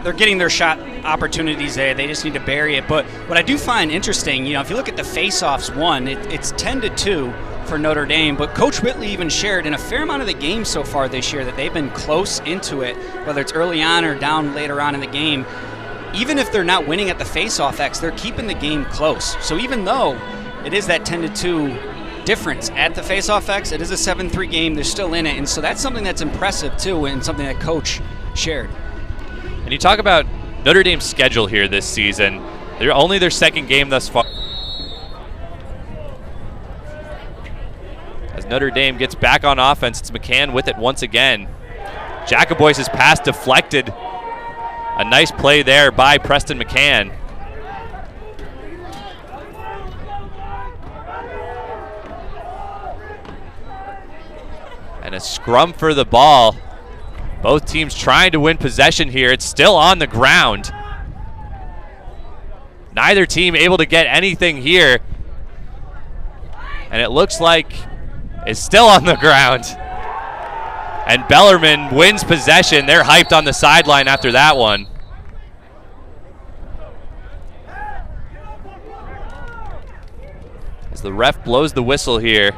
They're getting their shot opportunities there. They just need to bury it. But what I do find interesting, if you look at the face-offs won, it's 10-2 for Notre Dame. But Coach Whitley even shared in a fair amount of the game so far this year that they've been close into it, whether it's early on or down later on in the game. Even if they're not winning at the face-off X, they're keeping the game close. So even though it is that 10-2 difference at the face-off X, it is a 7-3 game. They're still in it, and so that's something that's impressive too, and something that Coach shared. And you talk about Notre Dame's schedule here this season. They're only their second game thus far. As Notre Dame gets back on offense, it's McCann with it once again. Jacoboy's pass deflected. A nice play there by Preston McCann. And a scrum for the ball. Both teams trying to win possession here. It's still on the ground. Neither team able to get anything here. And it looks like it's still on the ground. And Bellarmine wins possession. They're hyped on the sideline after that one. As the ref blows the whistle here.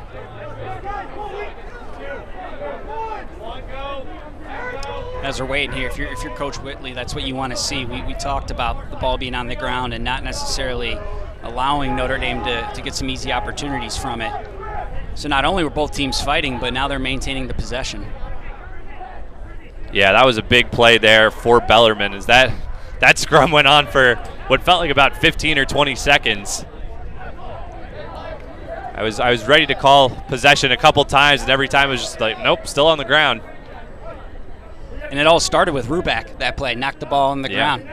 As we're waiting here, if you're Coach Whitley, that's what you want to see. We talked about the ball being on the ground and not necessarily allowing Notre Dame to get some easy opportunities from it. So not only were both teams fighting, but now they're maintaining the possession. Yeah, that was a big play there for Bellarmine, as that scrum went on for what felt like about 15 or 20 seconds. I was ready to call possession a couple times, and every time it was just like, nope, still on the ground. And it all started with Ruback, that play, knocked the ball on the ground.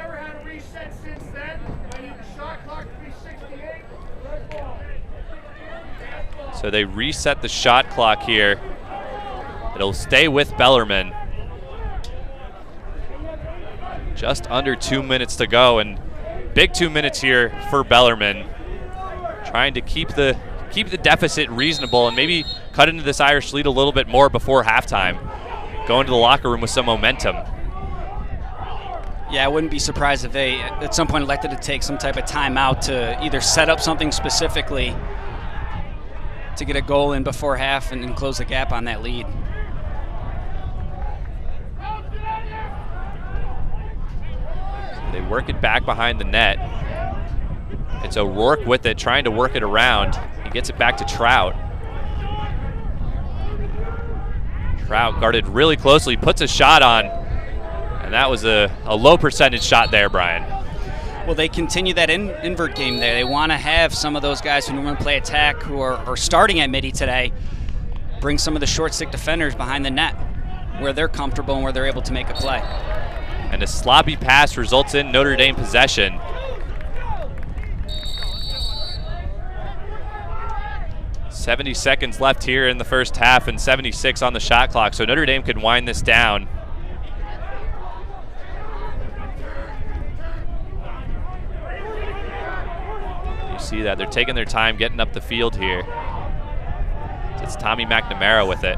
So they reset the shot clock here. It'll stay with Bellarmine. Just under 2 minutes to go, and big 2 minutes here for Bellarmine. Trying to keep the deficit reasonable and maybe cut into this Irish lead a little bit more before halftime. Go into the locker room with some momentum. Yeah, I wouldn't be surprised if they at some point elected to take some type of timeout to either set up something specifically to get a goal in before half and close the gap on that lead. They work it back behind the net. It's O'Rourke with it, trying to work it around. He gets it back to Trout. Trout guarded really closely, puts a shot on, and that was a low percentage shot there, Brian. Well, they continue that invert game there. They want to have some of those guys who normally play attack, who are starting at midi today, bring some of the short stick defenders behind the net. where they're comfortable and where they're able to make a play. And a sloppy pass results in Notre Dame possession. .70 seconds left here in the first half and 76 on the shot clock, so Notre Dame could wind this down. You see that they're taking their time getting up the field here. It's Tommy McNamara with it.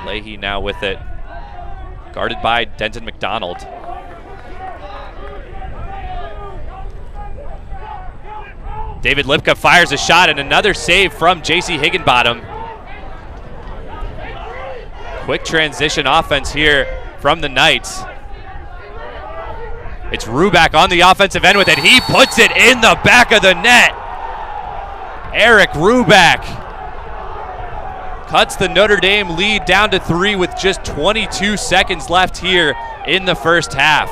Leahy now with it, guarded by Denton McDonald. David Lipka fires a shot and another save from J.C. Higginbottom. Quick transition offense here from the Knights. It's Ruback on the offensive end with it. He puts it in the back of the net. Eric Ruback cuts the Notre Dame lead down to 3 with just 22 seconds left here in the first half.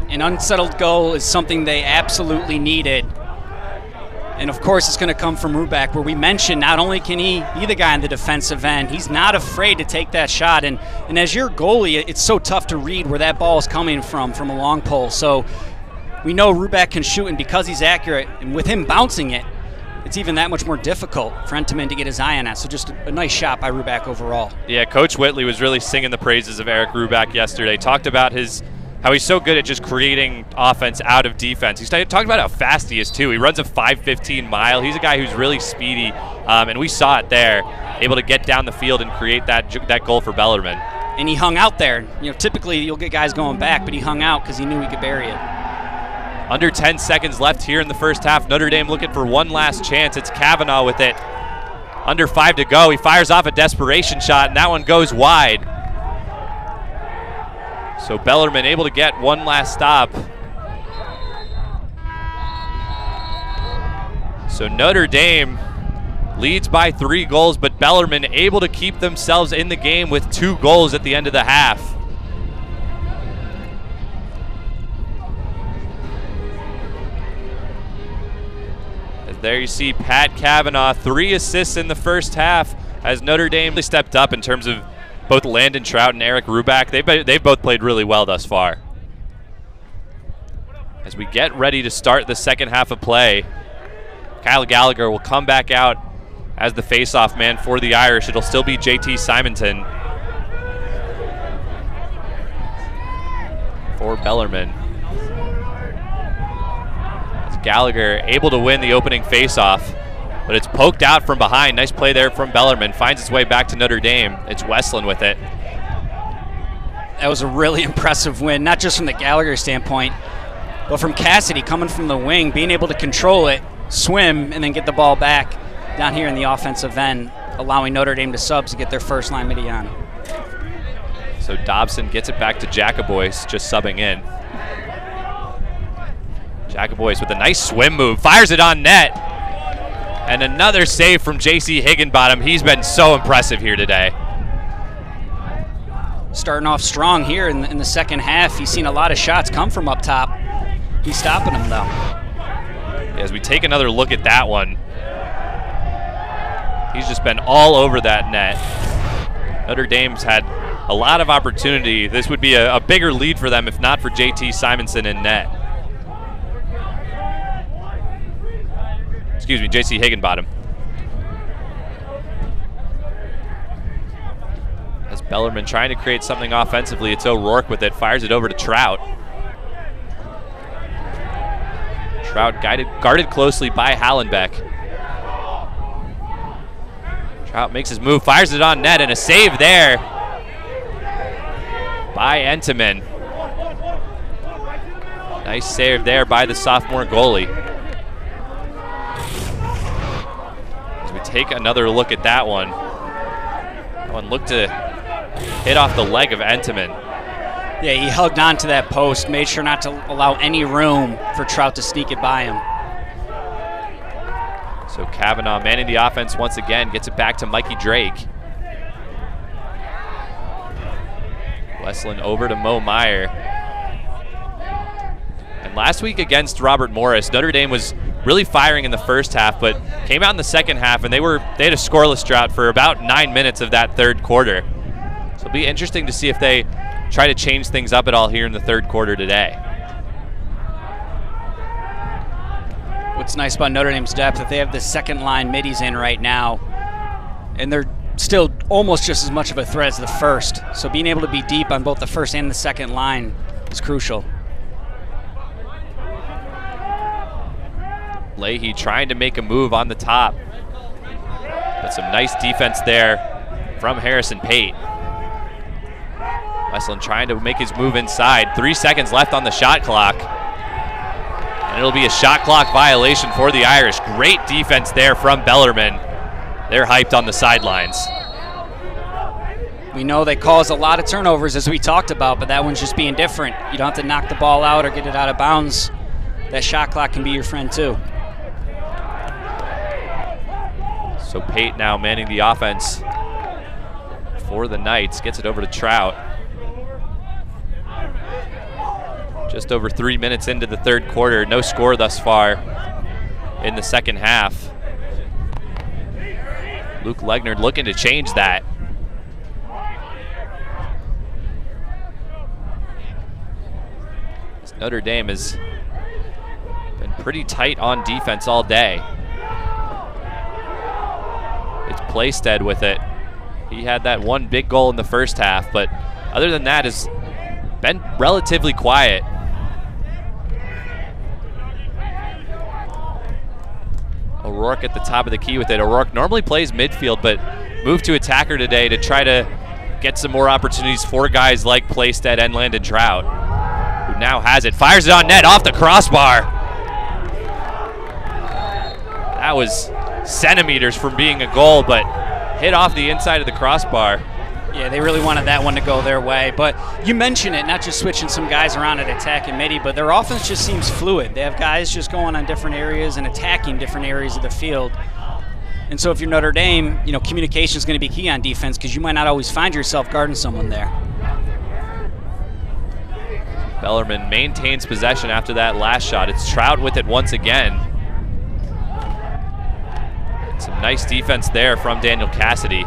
An unsettled goal is something they absolutely needed. And of course, it's going to come from Ruback, where we mentioned not only can he be the guy on the defensive end, he's not afraid to take that shot. And as your goalie, it's so tough to read where that ball is coming from a long pole. So we know Ruback can shoot, and because he's accurate, and with him bouncing it, it's even that much more difficult for Entenmann to get his eye on that. So just a nice shot by Ruback overall. Yeah, Coach Whitley was really singing the praises of Eric Ruback yesterday. Talked about how he's so good at just creating offense out of defense. He talked about how fast he is too. He runs a 5:15 mile. He's a guy who's really speedy, and we saw it there, able to get down the field and create that goal for Bellarmine. And he hung out there. You know, typically you'll get guys going back, but he hung out because he knew he could bury it. Under 10 seconds left here in the first half. Notre Dame looking for one last chance. It's Kavanaugh with it. Under 5 to go. He fires off a desperation shot, and that one goes wide. So Bellarmine able to get one last stop. So Notre Dame leads by 3 goals, but Bellarmine able to keep themselves in the game with 2 goals at the end of the half. There you see Pat Kavanaugh, 3 assists in the first half as Notre Dame stepped up in terms of both Landon Trout and Eric Ruback. They've both played really well thus far. As we get ready to start the second half of play, Kyle Gallagher will come back out as the face-off man for the Irish. It'll still be JT Simonton for Bellarmine. Gallagher able to win the opening face-off, but it's poked out from behind. Nice play there from Bellarmine. Finds its way back to Notre Dame. It's Westland with it. That was a really impressive win, not just from the Gallagher standpoint, but from Cassidy coming from the wing, being able to control it, swim, and then get the ball back down here in the offensive end, allowing Notre Dame to subs to get their first line Midian. So Dobson gets it back to Jacobois, just subbing in. Jacobois with a nice swim move, fires it on net. And another save from J.C. Higginbottom. He's been so impressive here today. Starting off strong here in the second half. He's seen a lot of shots come from up top. He's stopping them, though. As we take another look at that one, he's just been all over that net. Notre Dame's had a lot of opportunity. This would be a bigger lead for them if not for J.T. Simonson in net. Excuse me, J.C. Higginbottom. As Bellarmine trying to create something offensively, it's O'Rourke with it, fires it over to Trout. Trout guarded closely by Hallenbeck. Trout makes his move, fires it on net, and a save there by Entenmann. Nice save there by the sophomore goalie. Take another look at that one. That one looked to hit off the leg of Entenmann. Yeah, he hugged on to that post, made sure not to allow any room for Trout to sneak it by him. So Kavanaugh manning the offense once again, gets it back to Mikey Drake. Westland over to Mo Meyer. And last week against Robert Morris, Notre Dame was really firing in the first half, but came out in the second half, and they had a scoreless drought for about 9 minutes of that third quarter. So it'll be interesting to see if they try to change things up at all here in the third quarter today. What's nice about Notre Dame's depth, that they have the second line middies in right now, and they're still almost just as much of a threat as the first. So being able to be deep on both the first and the second line is crucial. Leahy trying to make a move on the top, but some nice defense there from Harrison Pate. Westland trying to make his move inside. 3 seconds left on the shot clock. And it'll be a shot clock violation for the Irish. Great defense there from Bellarmine. They're hyped on the sidelines. We know they cause a lot of turnovers, as we talked about, but that one's just being different. You don't have to knock the ball out or get it out of bounds. That shot clock can be your friend too. So Pate now manning the offense for the Knights. Gets it over to Trout. Just over 3 minutes into the third quarter. No score thus far in the second half. Luke Legnard looking to change that. Notre Dame has been pretty tight on defense all day. It's Playstead with it. He had that one big goal in the first half, but other than that has been relatively quiet. O'Rourke at the top of the key with it. O'Rourke normally plays midfield, but moved to attacker today to try to get some more opportunities for guys like Playstead and Landon Trout, who now has it. Fires it on net off the crossbar. That was centimeters from being a goal, but hit off the inside of the crossbar. Yeah, they really wanted that one to go their way. But you mentioned it, not just switching some guys around at attack and midi, but their offense just seems fluid. They have guys just going on different areas and attacking different areas of the field. And so if you're Notre Dame, you know, communication is going to be key on defense, because you might not always find yourself guarding someone there. Bellarmine maintains possession after that last shot. It's Trout with it once again. Some nice defense there from Daniel Cassidy.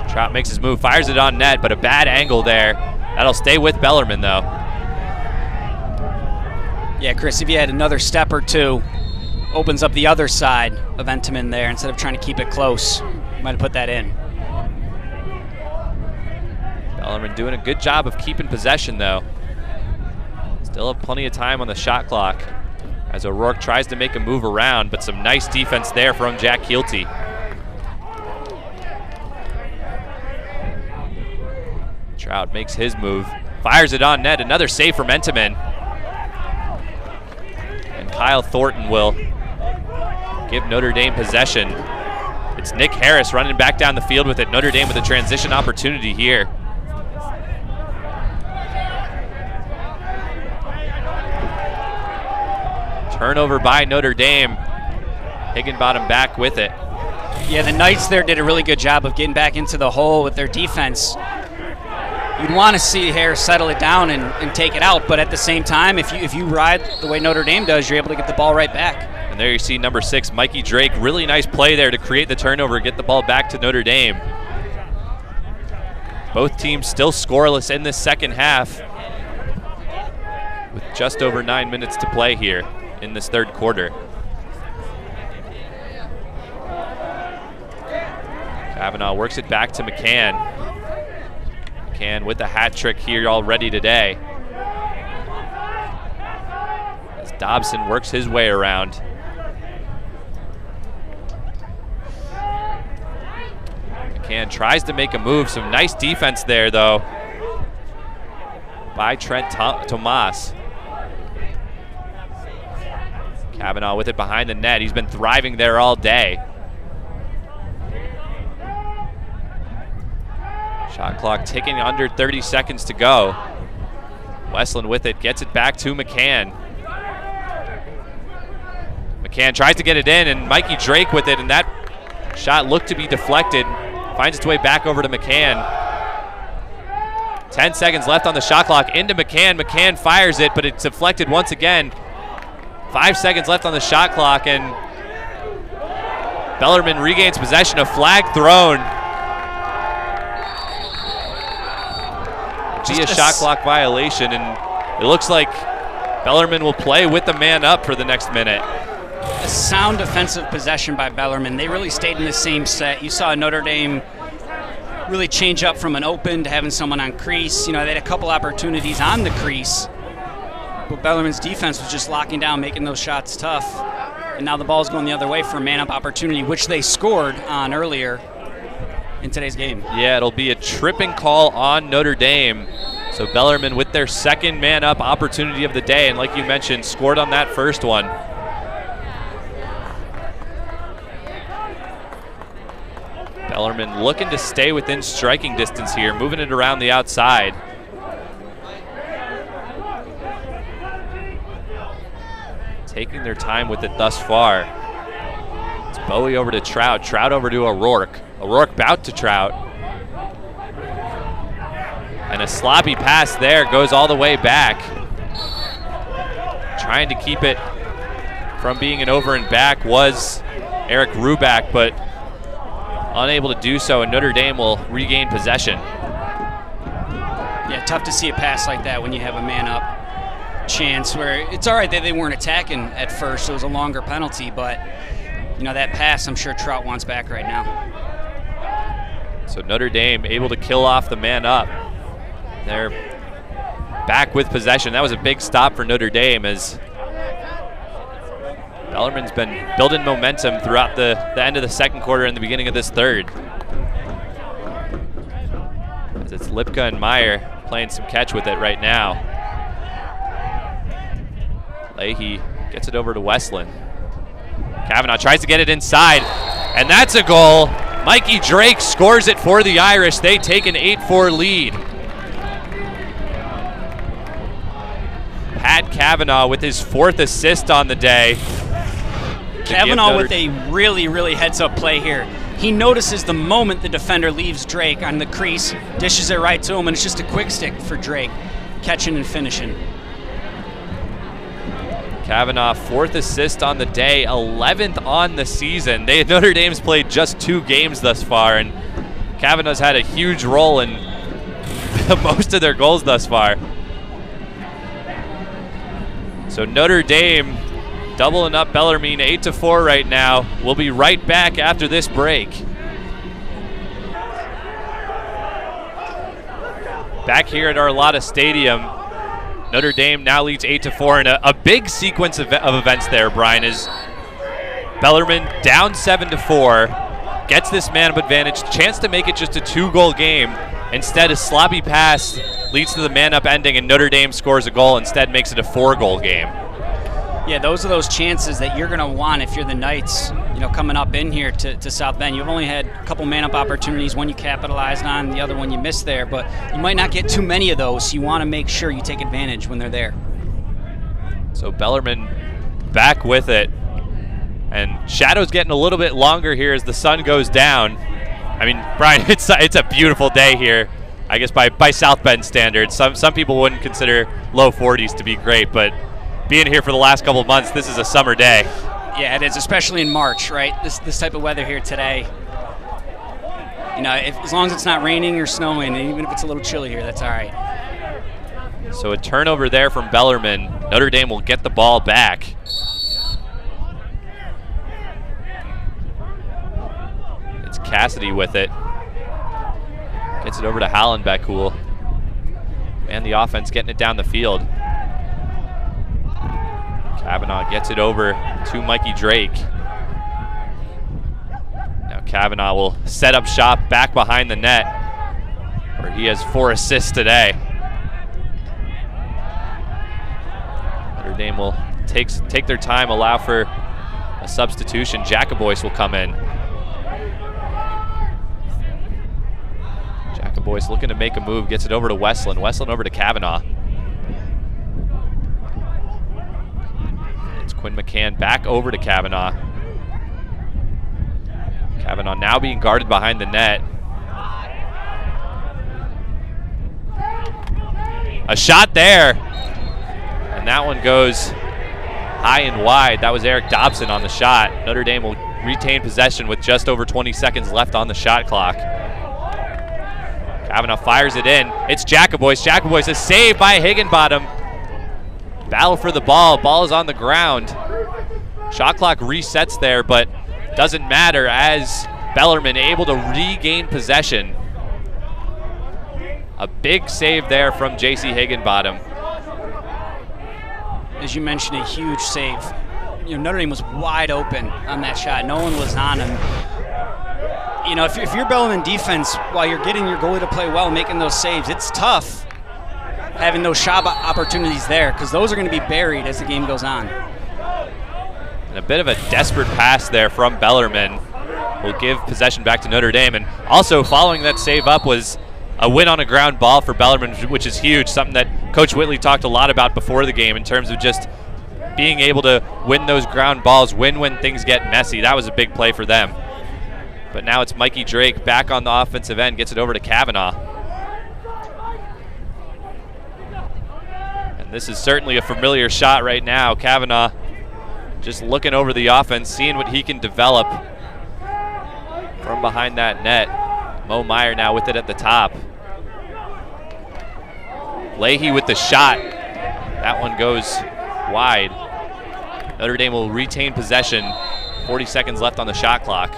Trout makes his move, fires it on net, but a bad angle there. That'll stay with Bellarmine, though. Yeah, Chris, if you had another step or two, opens up the other side of Entenmann there instead of trying to keep it close. You might have put that in. Bellarmine doing a good job of keeping possession, though. Still have plenty of time on the shot clock as O'Rourke tries to make a move around, but some nice defense there from Jack Keelty. Trout makes his move, fires it on net. Another save from Entenmann. And Kyle Thornton will give Notre Dame possession. It's Nick Harris running back down the field with it. Notre Dame with a transition opportunity here. Turnover by Notre Dame. Higginbottom back with it. Yeah, the Knights there did a really good job of getting back into the hole with their defense. You'd want to see Harris settle it down and take it out, but at the same time, if you ride the way Notre Dame does, you're able to get the ball right back. And there you see number 6, Mikey Drake. Really nice play there to create the turnover, get the ball back to Notre Dame. Both teams still scoreless in this second half with just over 9 minutes to play here in this third quarter. Kavanaugh works it back to McCann. McCann with the hat trick here already today. As Dobson works his way around. McCann tries to make a move. Some nice defense there, though, by Trent Tomas. Kavanaugh with it behind the net. He's been thriving there all day. Shot clock ticking, under 30 seconds to go. Westland with it, gets it back to McCann. McCann tries to get it in, and Mikey Drake with it, and that shot looked to be deflected. Finds its way back over to McCann. 10 seconds left on the shot clock. Into McCann. McCann fires it, but it's deflected once again. 5 seconds left on the shot clock, and Bellarmine regains possession. A flag thrown. Be a shot clock violation, and it looks like Bellarmine will play with the man up for the next minute. A sound defensive possession by Bellarmine. They really stayed in the same set. You saw Notre Dame really change up from an open to having someone on crease. You know, they had a couple opportunities on the crease, but Bellarmine's defense was just locking down, making those shots tough. And now the ball's going the other way for a man-up opportunity, which they scored on earlier in today's game. Yeah, it'll be a tripping call on Notre Dame. So Bellarmine with their second man-up opportunity of the day, and like you mentioned, scored on that first one. Bellarmine looking to stay within striking distance here, moving it around the outside. Taking their time with it thus far. It's Bowie over to Trout. Trout over to O'Rourke. O'Rourke bout to Trout. And a sloppy pass there, goes all the way back. Trying to keep it from being an over and back was Eric Ruback, but unable to do so, and Notre Dame will regain possession. Yeah, tough to see a pass like that when you have a man-up chance, where it's all right that they weren't attacking at first, so it was a longer penalty, but you know, that pass I'm sure Trout wants back right now. So Notre Dame able to kill off the man-up. They're back with possession. That was a big stop for Notre Dame, as Bellarmine's been building momentum throughout the end of the second quarter and the beginning of this third. As it's Lipka and Meyer playing some catch with it right now. Leahy gets it over to Westland. Kavanaugh tries to get it inside, and that's a goal. Mikey Drake scores it for the Irish. They take an 8-4 lead. Pat Kavanaugh with his 4th assist on the day. Kavanaugh with a really heads-up play here. He notices the moment the defender leaves Drake on the crease, dishes it right to him, and it's just a quick stick for Drake, catching and finishing. Kavanaugh, 4th assist on the day, 11th on the season. Notre Dame's played just 2 games thus far, and Kavanaugh's had a huge role in most of their goals thus far. So Notre Dame doubling up Bellarmine 8-4 right now. We'll be right back after this break. Back here at Arlotta Stadium, Notre Dame now leads 8-4, and a big sequence of events there, Brian, is Bellarmine down 7-4, gets this man-up advantage, chance to make it just a 2-goal game. Instead, a sloppy pass leads to the man-up ending, and Notre Dame scores a goal, instead makes it a 4-goal game. Yeah, those are those chances that you're going to want if you're the Knights, you know, coming up in here to South Bend. You've only had a couple man-up opportunities, one you capitalized on, the other one you missed there, but you might not get too many of those, so you want to make sure you take advantage when they're there. So Bellarmine back with it, and shadow's getting a little bit longer here as the sun goes down. I mean, Brian, it's a beautiful day here, I guess by South Bend standards. Some people wouldn't consider low 40s to be great, but being here for the last couple of months, this is a summer day. Yeah, it is, especially in March, right? This type of weather here today. You know, as long as it's not raining or snowing, and even if it's a little chilly here, that's all right. So a turnover there from Bellarmine. Notre Dame will get the ball back. It's Cassidy with it. Gets it over to Hallenbeckul. And the offense getting it down the field. Kavanaugh gets it over to Mikey Drake. Now Kavanaugh will set up shop back behind the net, where he has 4 assists today. Notre Dame will take their time, allow for a substitution. Jacobois will come in. Jacobois looking to make a move, gets it over to Westland. Westland over to Kavanaugh. Quinn McCann back over to Kavanaugh. Kavanaugh now being guarded behind the net. A shot there, and that one goes high and wide. That was Eric Dobson on the shot. Notre Dame will retain possession with just over 20 seconds left on the shot clock. Kavanaugh fires it in. It's Jacobois. Jacobois is saved by Higginbottom. Battle for the ball. Ball is on the ground. Shot clock resets there, but doesn't matter as Bellarmine able to regain possession. A big save there from J.C. Higginbottom. As you mentioned, a huge save. Notre Dame was wide open on that shot. No one was on him. If you're Bellarmine defense, while you're getting your goalie to play well, making those saves, it's tough having those shot opportunities there because those are going to be buried as the game goes on. And a bit of a desperate pass there from Bellarmine will give possession back to Notre Dame. And also following that save up was a win on a ground ball for Bellarmine, which is huge, something that Coach Whitley talked a lot about before the game in terms of just being able to win those ground balls, win when things get messy. That was a big play for them. But now it's Mikey Drake back on the offensive end, gets it over to Kavanaugh. And this is certainly a familiar shot right now. Kavanaugh just looking over the offense, seeing what he can develop from behind that net. Mo Meyer now with it at the top. Leahy with the shot. That one goes wide. Notre Dame will retain possession. 40 seconds left on the shot clock.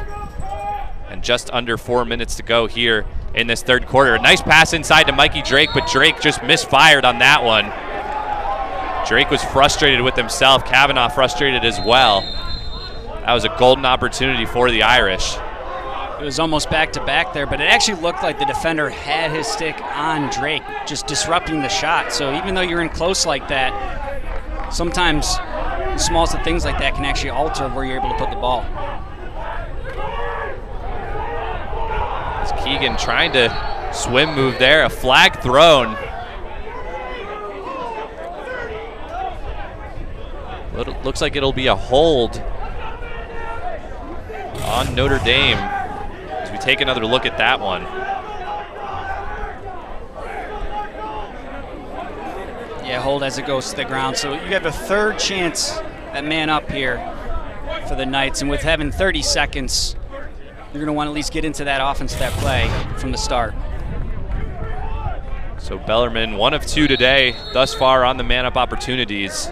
And just under 4 minutes to go here in this third quarter. A nice pass inside to Mikey Drake, but Drake just misfired on that one. Drake was frustrated with himself. Kavanaugh frustrated as well. That was a golden opportunity for the Irish. It was almost back-to-back there, but it actually looked like the defender had his stick on Drake, just disrupting the shot. So even though you're in close like that, sometimes the smallest of things like that can actually alter where you're able to put the ball. It's Keegan trying to swim move there, a flag thrown. It looks like it'll be a hold on Notre Dame. As we take another look at that one. Yeah, hold as it goes to the ground. So you have a third chance at man up here for the Knights. And with having 30 seconds, you're going to want to at least get into that offense, that play from the start. So Bellarmine, 1 of 2 today thus far on the man up opportunities.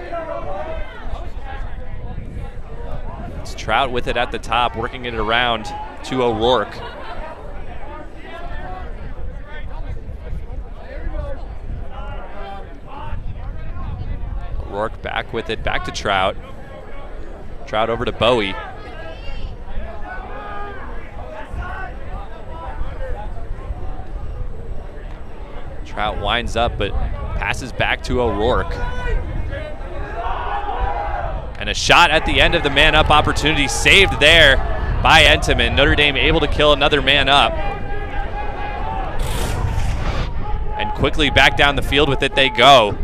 It's Trout with it at the top, working it around to O'Rourke. O'Rourke back with it, back to Trout. Trout over to Bowie. Trout winds up, but passes back to O'Rourke. And a shot at the end of the man-up opportunity saved there by Entenmann. Notre Dame able to kill another man up. And quickly back down the field with it they go.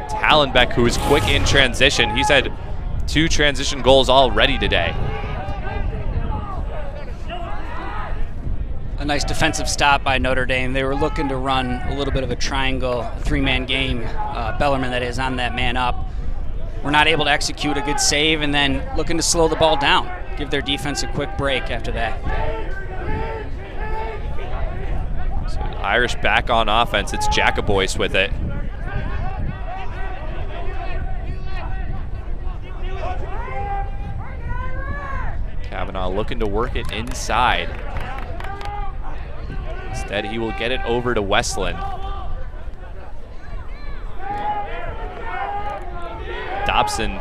Tallenbeck, who is quick in transition. He's had 2 transition goals already today. A nice defensive stop by Notre Dame. They were looking to run a little bit of a triangle, 3-man game. Bellarmine, that is, on that man up. We're not able to execute a good save, and then looking to slow the ball down, give their defense a quick break after that. So the Irish back on offense. It's Jacobois with it. Kavanaugh looking to work it inside. Instead, he will get it over to Westland. Dobson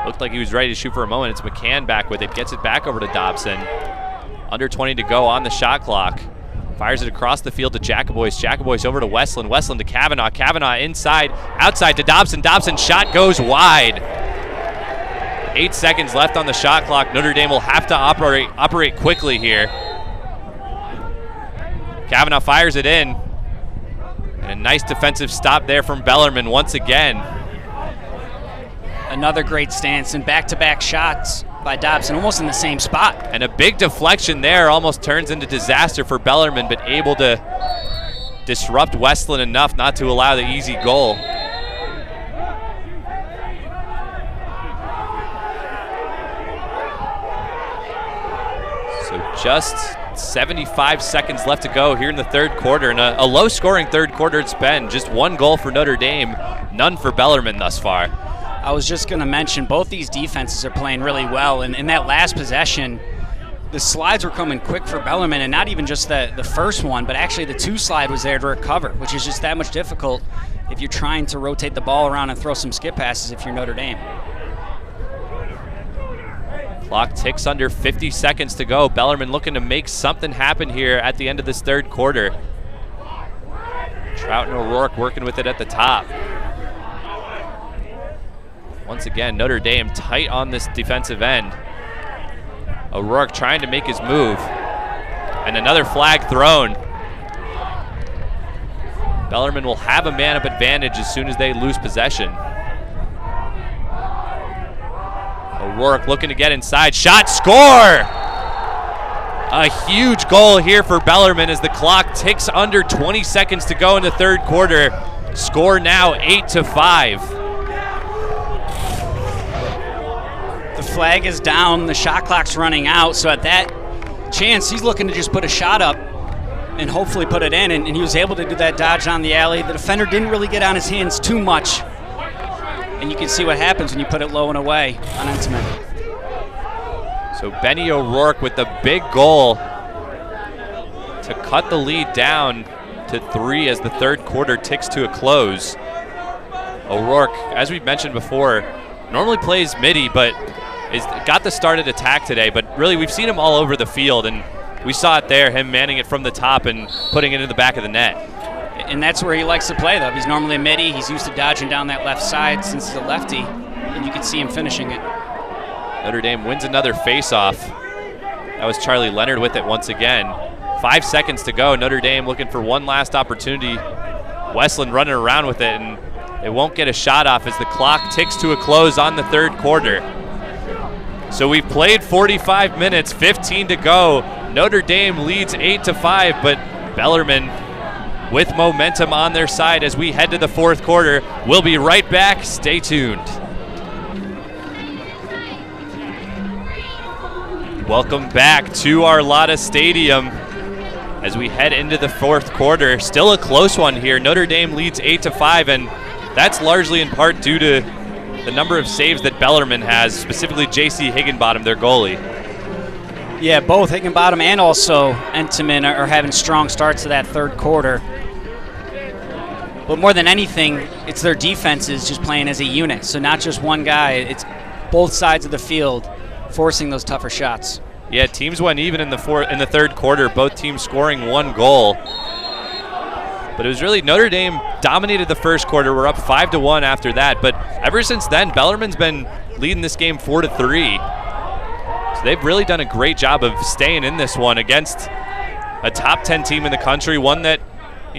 looked like he was ready to shoot for a moment. It's McCann back with it, gets it back over to Dobson. Under 20 to go on the shot clock. Fires it across the field to Jacobois. Jacobois over to Westland. Westland to Kavanaugh. Kavanaugh inside, outside to Dobson. Dobson shot goes wide. 8 seconds left on the shot clock. Notre Dame will have to operate quickly here. Kavanaugh fires it in. And a nice defensive stop there from Bellarmine once again. Another great stance and back-to-back shots by Dobson, almost in the same spot. And a big deflection there almost turns into disaster for Bellarmine, but able to disrupt Westland enough not to allow the easy goal. So just 75 seconds left to go here in the third quarter, and a low-scoring third quarter it's been. Just one goal for Notre Dame, none for Bellarmine thus far. I was just going to mention both these defenses are playing really well, and in that last possession, the slides were coming quick for Bellarmine, and not even just the first one, but actually the two slide was there to recover, which is just that much difficult if you're trying to rotate the ball around and throw some skip passes if you're Notre Dame. Clock ticks under 50 seconds to go. Bellarmine looking to make something happen here at the end of this third quarter. Trout and O'Rourke working with it at the top. Once again, Notre Dame tight on this defensive end. O'Rourke trying to make his move. And another flag thrown. Bellarmine will have a man-up advantage as soon as they lose possession. O'Rourke looking to get inside. Shot, score! A huge goal here for Bellarmine as the clock ticks under 20 seconds to go in the third quarter. Score now 8-5. The flag is down, the shot clock's running out, so at that chance, he's looking to just put a shot up and hopefully put it in, and he was able to do that dodge on the alley. The defender didn't really get on his hands too much, and you can see what happens when you put it low and away on Entenmann. So Benny O'Rourke with the big goal to cut the lead down to 3 as the third quarter ticks to a close. O'Rourke, as we've mentioned before, normally plays midi, but got the started attack today, but really we've seen him all over the field, and we saw it there, him manning it from the top and putting it in the back of the net. And that's where he likes to play, though. He's normally a midi. He's used to dodging down that left side since he's a lefty, and you can see him finishing it. Notre Dame wins another face-off. That was Charlie Leonard with it once again. 5 seconds to go. Notre Dame looking for one last opportunity. Westland running around with it, and it won't get a shot off as the clock ticks to a close on the third quarter. So we've played 45 minutes, 15 to go. Notre Dame leads 8-5, but Bellarmine with momentum on their side as we head to the fourth quarter. We'll be right back. Stay tuned. Welcome back to Arlotta Stadium as we head into the fourth quarter. Still a close one here. Notre Dame leads 8-5, and that's largely in part due to the number of saves that Bellarmine has, specifically J.C. Higginbottom, their goalie. Yeah, both Higginbottom and also Entenmann are having strong starts to that third quarter. But more than anything, it's their defenses just playing as a unit. So not just one guy, it's both sides of the field forcing those tougher shots. Yeah, teams went even in the third quarter, both teams scoring one goal. But it was really Notre Dame dominated the first quarter. We're up 5-1 after that. But ever since then, Bellarmine's been leading this game 4-3. So they've really done a great job of staying in this one against a top 10 team in the country. One that,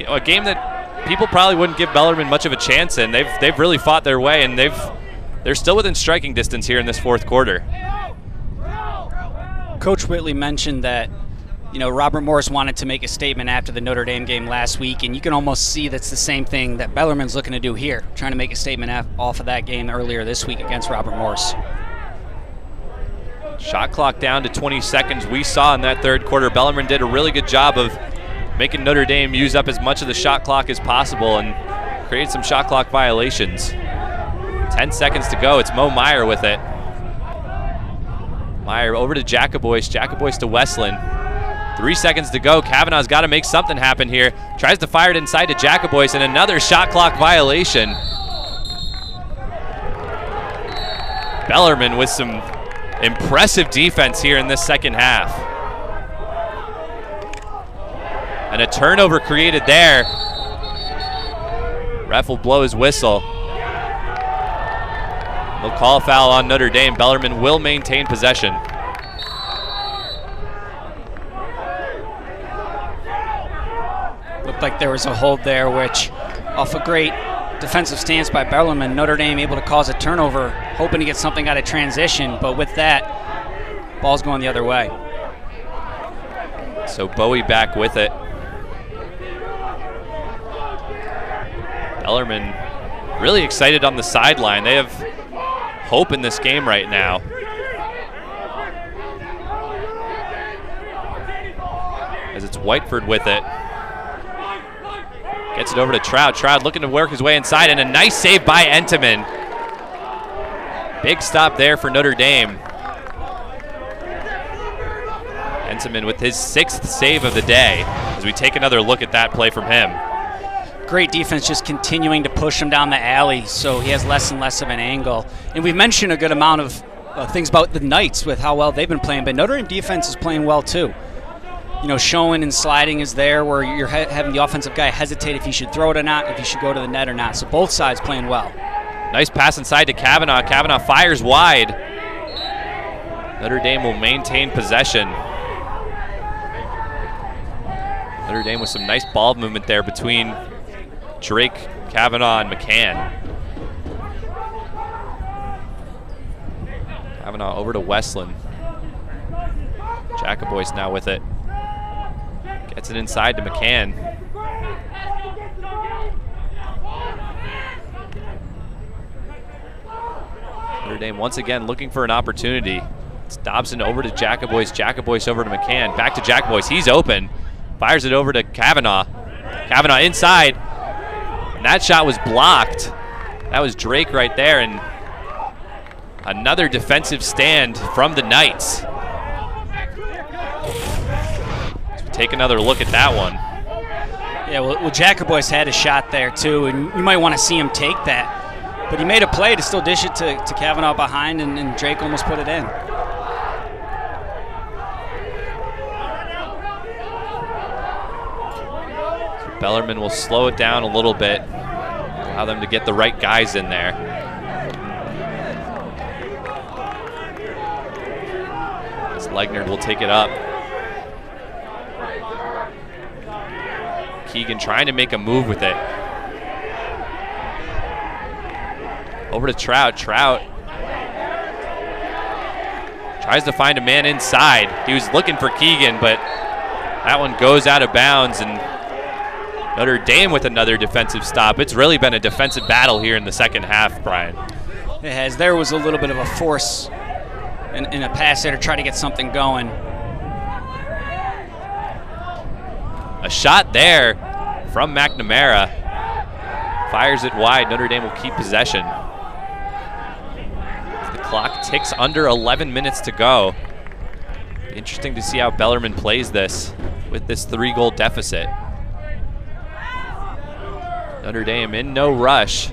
a game that people probably wouldn't give Bellarmine much of a chance in. They've really fought their way, and they're still within striking distance here in this fourth quarter. Coach Whitley mentioned that Robert Morris wanted to make a statement after the Notre Dame game last week, and you can almost see that's the same thing that Bellarmine's looking to do here, trying to make a statement off of that game earlier this week against Robert Morris. Shot clock down to 20 seconds. We saw in that third quarter, Bellarmine did a really good job of making Notre Dame use up as much of the shot clock as possible and create some shot clock violations. 10 seconds to go. It's Mo Meyer with it. Meyer over to Jacobois. Jacobois to Westland. 3 seconds to go. Kavanaugh's got to make something happen here. Tries to fire it inside to Jacobois, and another shot clock violation. Bellarmine with some impressive defense here in this second half. And a turnover created there. Ref will blow his whistle. They'll call a foul on Notre Dame. Bellarmine will maintain possession. Looked like there was a hold there, which off a great defensive stance by Bellarmine, Notre Dame able to cause a turnover, hoping to get something out of transition, but with that, ball's going the other way. So Bowie back with it. Bellarmine really excited on the sideline. They have hope in this game right now. As it's Whiteford with it. Gets it over to Trout. Trout looking to work his way inside, and a nice save by Entenmann. Big stop there for Notre Dame. Entenmann with his 6th save of the day as we take another look at that play from him. Great defense, just continuing to push him down the alley so he has less and less of an angle. And we've mentioned a good amount of things about the Knights with how well they've been playing, but Notre Dame defense is playing well too. You know, showing and sliding is there where you're having the offensive guy hesitate if he should throw it or not, if he should go to the net or not. So both sides playing well. Nice pass inside to Kavanaugh. Kavanaugh fires wide. Notre Dame will maintain possession. Notre Dame with some nice ball movement there between Drake, Kavanaugh, and McCann. Kavanaugh over to Westland. Jacoboyce now with it. Gets it inside to McCann. Notre Dame once again looking for an opportunity. It's Dobson over to Jacoboyce. Jacoboyce over to McCann. Back to Jacoboyce. He's open. Fires it over to Kavanaugh. Kavanaugh inside. And that shot was blocked. That was Drake right there. And another defensive stand from the Knights. Take another look at that one. Yeah, well Jacoboyce had a shot there too, and you might want to see him take that. But he made a play to still dish it to Kavanaugh behind, and Drake almost put it in. So Bellarmine will slow it down a little bit, allow them to get the right guys in there. As Legnard will take it up. Keegan trying to make a move with it. Over to Trout. Trout tries to find a man inside. He was looking for Keegan, but that one goes out of bounds, and Notre Dame with another defensive stop. It's really been a defensive battle here in the second half, Brian. It has. There was a little bit of a force in a pass there to try to get something going. A shot there from McNamara. Fires it wide. Notre Dame will keep possession. The clock ticks under 11 minutes to go. Interesting to see how Bellarmine plays this with this 3-goal deficit. Notre Dame in no rush.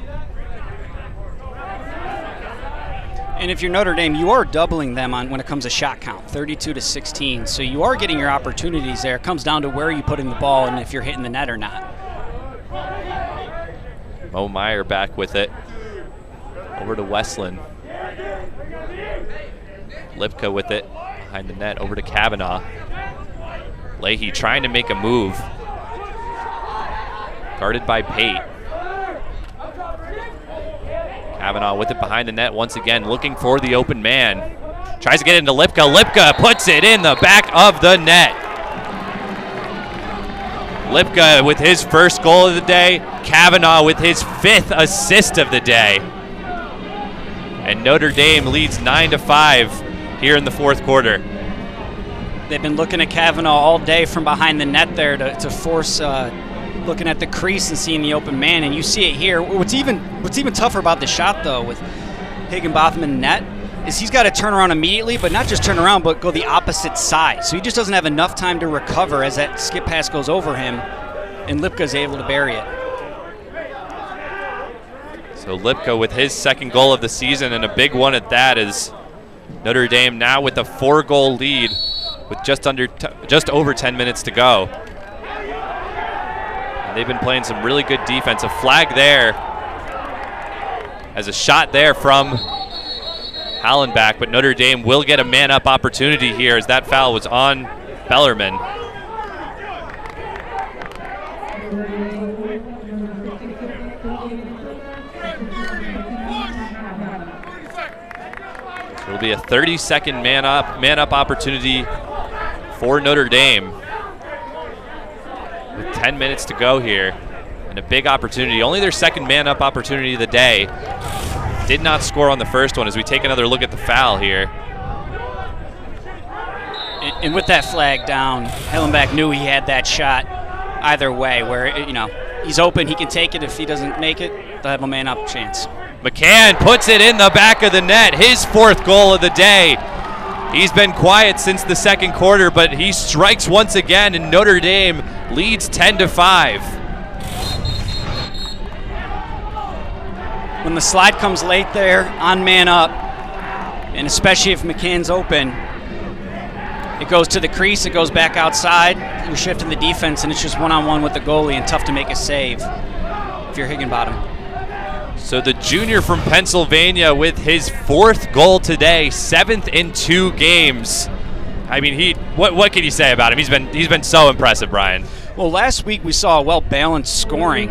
And if you're Notre Dame, you are doubling them on when it comes to shot count, 32-16. So you are getting your opportunities there. It comes down to where you're putting the ball and if you're hitting the net or not. Mo Meyer back with it. Over to Westland. Lipka with it behind the net. Over to Kavanaugh. Leahy trying to make a move. Guarded by Pate. Kavanaugh with it behind the net once again, looking for the open man. Tries to get into Lipka. Lipka puts it in the back of the net. Lipka with his first goal of the day. Kavanaugh with his 5th assist of the day. And Notre Dame leads 9-5 here in the 4th quarter. They've been looking at Kavanaugh all day from behind the net there to force looking at the crease and seeing the open man, and you see it here. What's even tougher about the shot, though, with Higginbotham in the net, is he's got to turn around immediately, but not just turn around, but go the opposite side. So he just doesn't have enough time to recover as that skip pass goes over him, and Lipka's able to bury it. So Lipka with his 2nd goal of the season, and a big one at that, is Notre Dame now with a 4-goal lead with just over 10 minutes to go. They've been playing some really good defense. A flag there as a shot there from Hallenbach, but Notre Dame will get a man-up opportunity here as that foul was on Bellarmine. It'll be a 30-second man-up opportunity for Notre Dame. With 10 minutes to go here. And a big opportunity, only their second man-up opportunity of the day. Did not score on the first one as we take another look at the foul here. And with that flag down, Hellenbach knew he had that shot either way, where, you know, he's open, he can take it. If he doesn't make it, they'll have a man-up chance. McCann puts it in the back of the net, his 4th goal of the day. He's been quiet since the second quarter, but he strikes once again, and Notre Dame leads 10-5. When the slide comes late there, on man up, and especially if McCann's open, it goes to the crease, it goes back outside, you're shifting the defense, and it's just one-on-one with the goalie and tough to make a save if you're Higginbottom. So the junior from Pennsylvania with his 4th goal today, 7th in 2 games. I mean, what can you say about him? He's been so impressive, Brian. Well, last week we saw a well-balanced scoring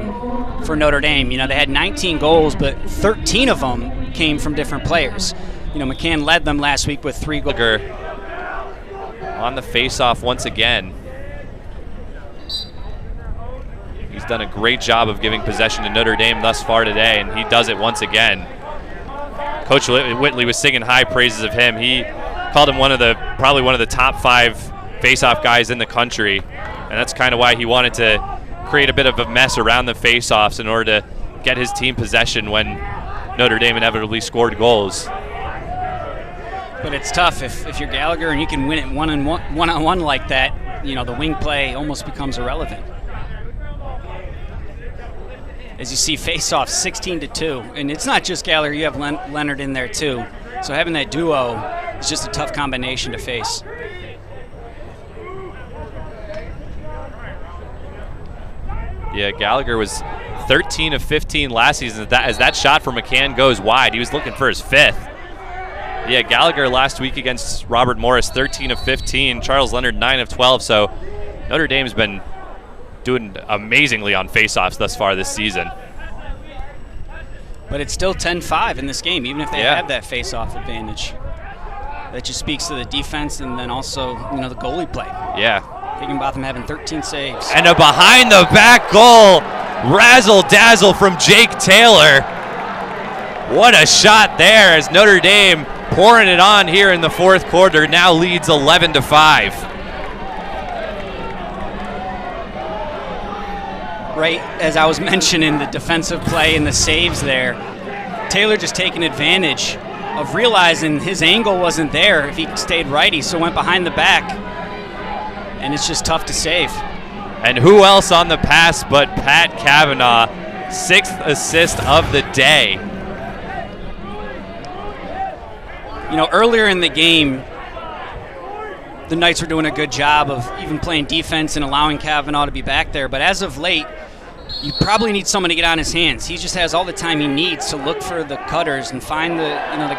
for Notre Dame. You know, they had 19 goals, but 13 of them came from different players. You know, McCann led them last week with 3 goals. On the face-off once again. He's done a great job of giving possession to Notre Dame thus far today, and he does it once again. Coach Whitley was singing high praises of him. He called him probably one of the top 5 face-off guys in the country, and that's kind of why he wanted to create a bit of a mess around the face-offs in order to get his team possession when Notre Dame inevitably scored goals. But it's tough if you're Gallagher and you can win it one-on-one like that. You know, the wing play almost becomes irrelevant. As you see, face-off 16-2, and it's not just Gallagher. You have Leonard in there too. So having that duo is just a tough combination to face. Yeah, Gallagher was 13 of 15 last season. As that shot from McCann goes wide, he was looking for his 5th. Yeah, Gallagher last week against Robert Morris, 13 of 15. Charles Leonard, 9 of 12. So Notre Dame's been doing amazingly on faceoffs thus far this season. But it's still 10-5 in this game, even if they have that faceoff advantage. That just speaks to the defense and then also, you know, the goalie play. Yeah. Higginbotham having 13 saves. And a behind-the-back goal, razzle-dazzle from Jake Taylor. What a shot there as Notre Dame pouring it on here in the 4th quarter, now leads 11-5. Right, as I was mentioning, the defensive play and the saves there, Taylor just taking advantage of realizing his angle wasn't there if he stayed righty, so went behind the back, and it's just tough to save. And who else on the pass but Pat Kavanaugh, 6th assist of the day. You know, earlier in the game, the Knights were doing a good job of even playing defense and allowing Kavanaugh to be back there, but as of late, you probably need someone to get on his hands. He just has all the time he needs to look for the cutters and find the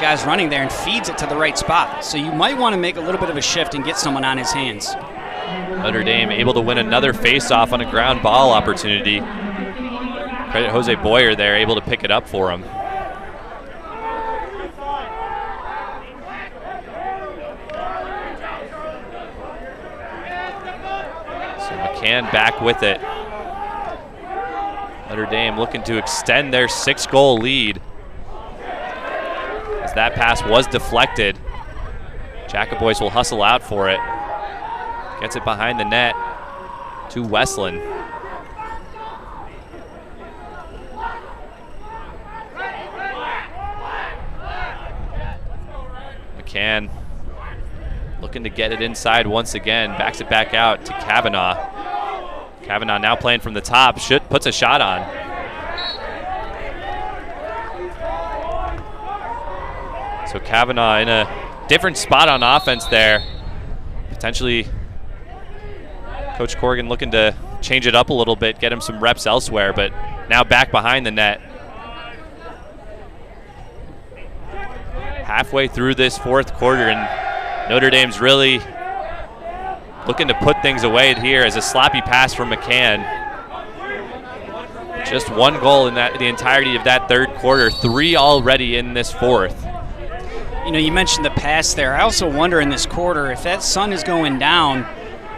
guys running there and feeds it to the right spot. So you might want to make a little bit of a shift and get someone on his hands. Notre Dame able to win another face-off on a ground ball opportunity. Credit Jose Boyer there, able to pick it up for him. So McCann back with it. Notre Dame looking to extend their 6-goal lead. As that pass was deflected, Jacobois will hustle out for it. Gets it behind the net to Westland. McCann looking to get it inside once again. Backs it back out to Kavanaugh. Kavanaugh now playing from the top, puts a shot on. So Kavanaugh in a different spot on offense there. Potentially Coach Corrigan looking to change it up a little bit, get him some reps elsewhere, but now back behind the net. Halfway through this 4th quarter, and Notre Dame's really looking to put things away here as a sloppy pass from McCann. Just 1 goal in the entirety of that 3rd quarter, 3 already in this 4th. You know, you mentioned the pass there. I also wonder in this quarter if that sun is going down,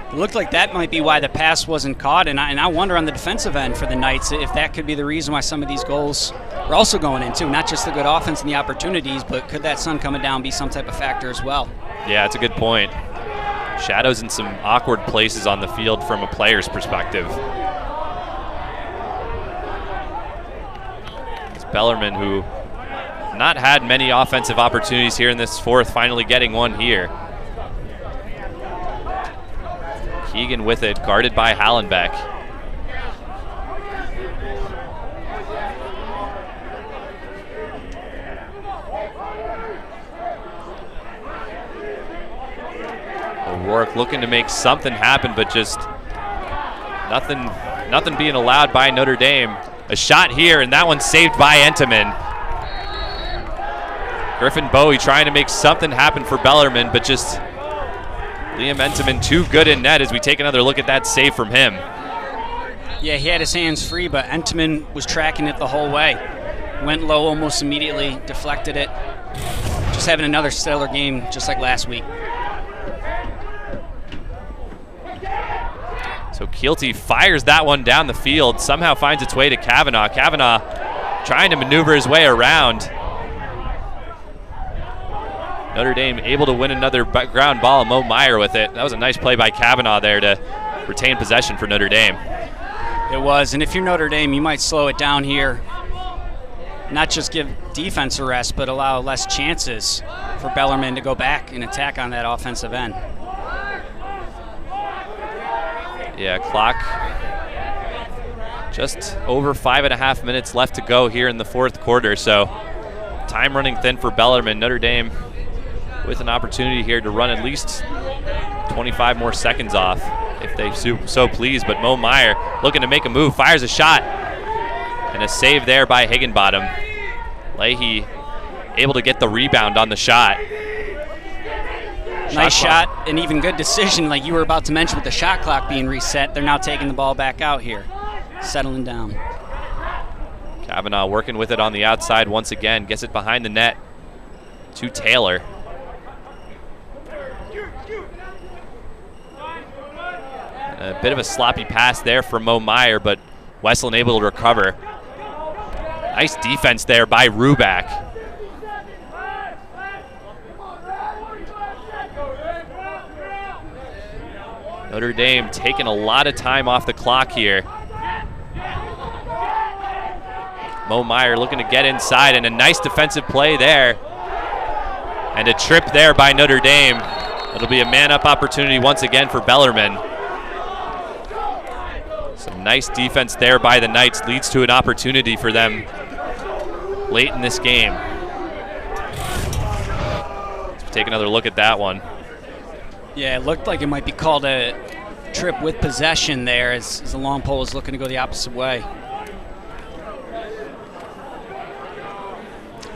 It looked like that might be why the pass wasn't caught, and I wonder on the defensive end for the Knights if that could be the reason why some of these goals are also going in too. Not just the good offense and the opportunities, but could that sun coming down be some type of factor as well? Yeah, that's a good point. Shadows in some awkward places on the field from a player's perspective. It's Bellarmine, who not had many offensive opportunities here in this fourth, finally getting one here. Keegan with it, guarded by Hallenbeck. O'Rourke looking to make something happen, but just nothing being allowed by Notre Dame. A shot here, and that one's saved by Entenmann. Griffin Bowie trying to make something happen for Bellarmine, but just Liam Entenmann too good in net as we take another look at that save from him. Yeah, he had his hands free, but Entenmann was tracking it the whole way. Went low almost immediately, deflected it. Just having another stellar game just like last week. So Keelty fires that one down the field, somehow finds its way to Kavanaugh. Kavanaugh trying to maneuver his way around. Notre Dame able to win another ground ball, Mo Meyer with it. That was a nice play by Kavanaugh there to retain possession for Notre Dame. It was, and if you're Notre Dame, you might slow it down here. Not just give defense a rest, but allow less chances for Bellarmine to go back and attack on that offensive end. Yeah, clock just over 5.5 minutes left to go here in the fourth quarter, so time running thin for Bellarmine. Notre Dame with an opportunity here to run at least 25 more seconds off if they so please, but Mo Meyer looking to make a move, fires a shot, and a save there by Higginbottom. Leahy able to get the rebound on the shot. Nice shot, and even good decision like you were about to mention with the shot clock being reset. They're now taking the ball back out here, settling down. Kavanaugh working with it on the outside once again, gets it behind the net to Taylor. A bit of a sloppy pass there from Mo Meyer, but Wesleyan able to recover. Nice defense there by Ruback. Notre Dame taking a lot of time off the clock here. Mo Meyer looking to get inside, and a nice defensive play there. And a trip there by Notre Dame. It'll be a man-up opportunity once again for Bellarmine. Some nice defense there by the Knights leads to an opportunity for them late in this game. Let's take another look at that one. Yeah, it looked like it might be called a trip with possession there as the long pole is looking to go the opposite way.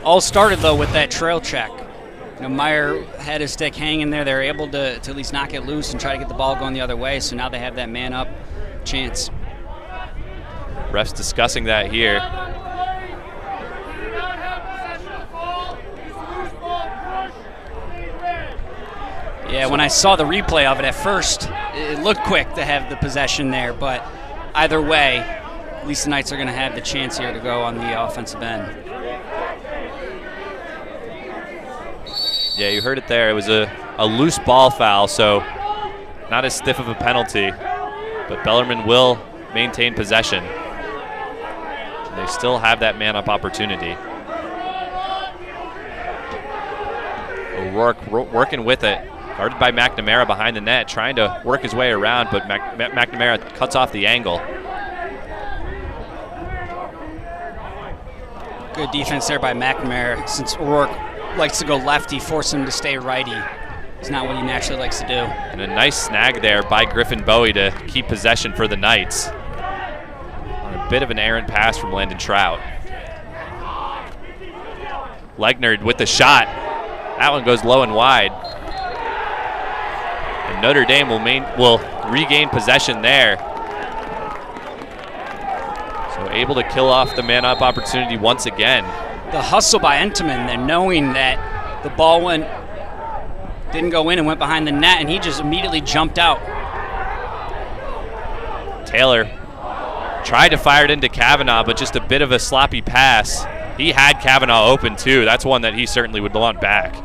All started, though, with that trail check. You know, Meyer had his stick hanging there. They were able to at least knock it loose and try to get the ball going the other way, so now they have that man-up chance. Refs discussing that here. Yeah, when I saw the replay of it at first, it looked quick to have the possession there, but either way, at least the Knights are going to have the chance here to go on the offensive end. Yeah, you heard it there. It was a loose ball foul, so not as stiff of a penalty, but Bellarmine will maintain possession. They still have that man-up opportunity. O'Rourke working with it. Guarded by McNamara behind the net, trying to work his way around, but McNamara cuts off the angle. Good defense there by McNamara. Since O'Rourke likes to go lefty, force him to stay righty. It's not what he naturally likes to do. And a nice snag there by Griffin Bowie to keep possession for the Knights. On a bit of an errant pass from Landon Trout. Legnard with the shot. That one goes low and wide. And Notre Dame will regain possession there. So able to kill off the man-up opportunity once again. The hustle by Entenmann there, knowing that the ball didn't go in and went behind the net, and he just immediately jumped out. Taylor tried to fire it into Kavanaugh, but just a bit of a sloppy pass. He had Kavanaugh open too. That's one that he certainly would want back.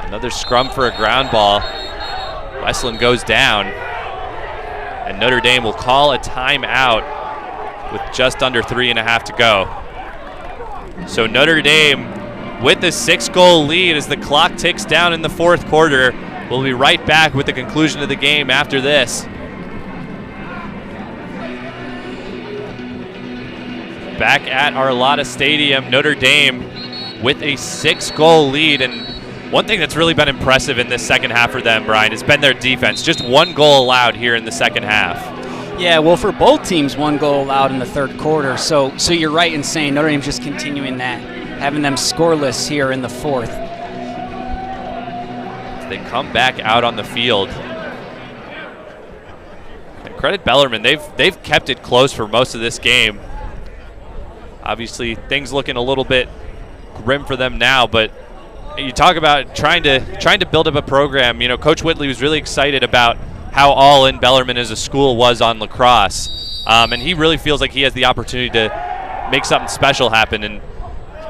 Another scrum for a ground ball. Westland goes down, and Notre Dame will call a timeout with just under 3.5 to go. So Notre Dame with the 6-goal lead as the clock ticks down in the fourth quarter. We'll be right back with the conclusion of the game after this. Back at Arlotta Stadium, Notre Dame with a 6-goal lead, and one thing that's really been impressive in this second half for them, Brian, has been their defense. Just 1 goal allowed here in the second half. Yeah, well, for both teams, 1 goal allowed in the third quarter. So you're right in saying Notre Dame's just continuing that, having them scoreless here in the fourth. They come back out on the field. And credit Bellarmine, they've kept it close for most of this game. Obviously, things looking a little bit grim for them now, but you talk about trying to build up a program. You know, Coach Whitley was really excited about how all in Bellarmine as a school was on lacrosse, and he really feels like he has the opportunity to make something special happen. And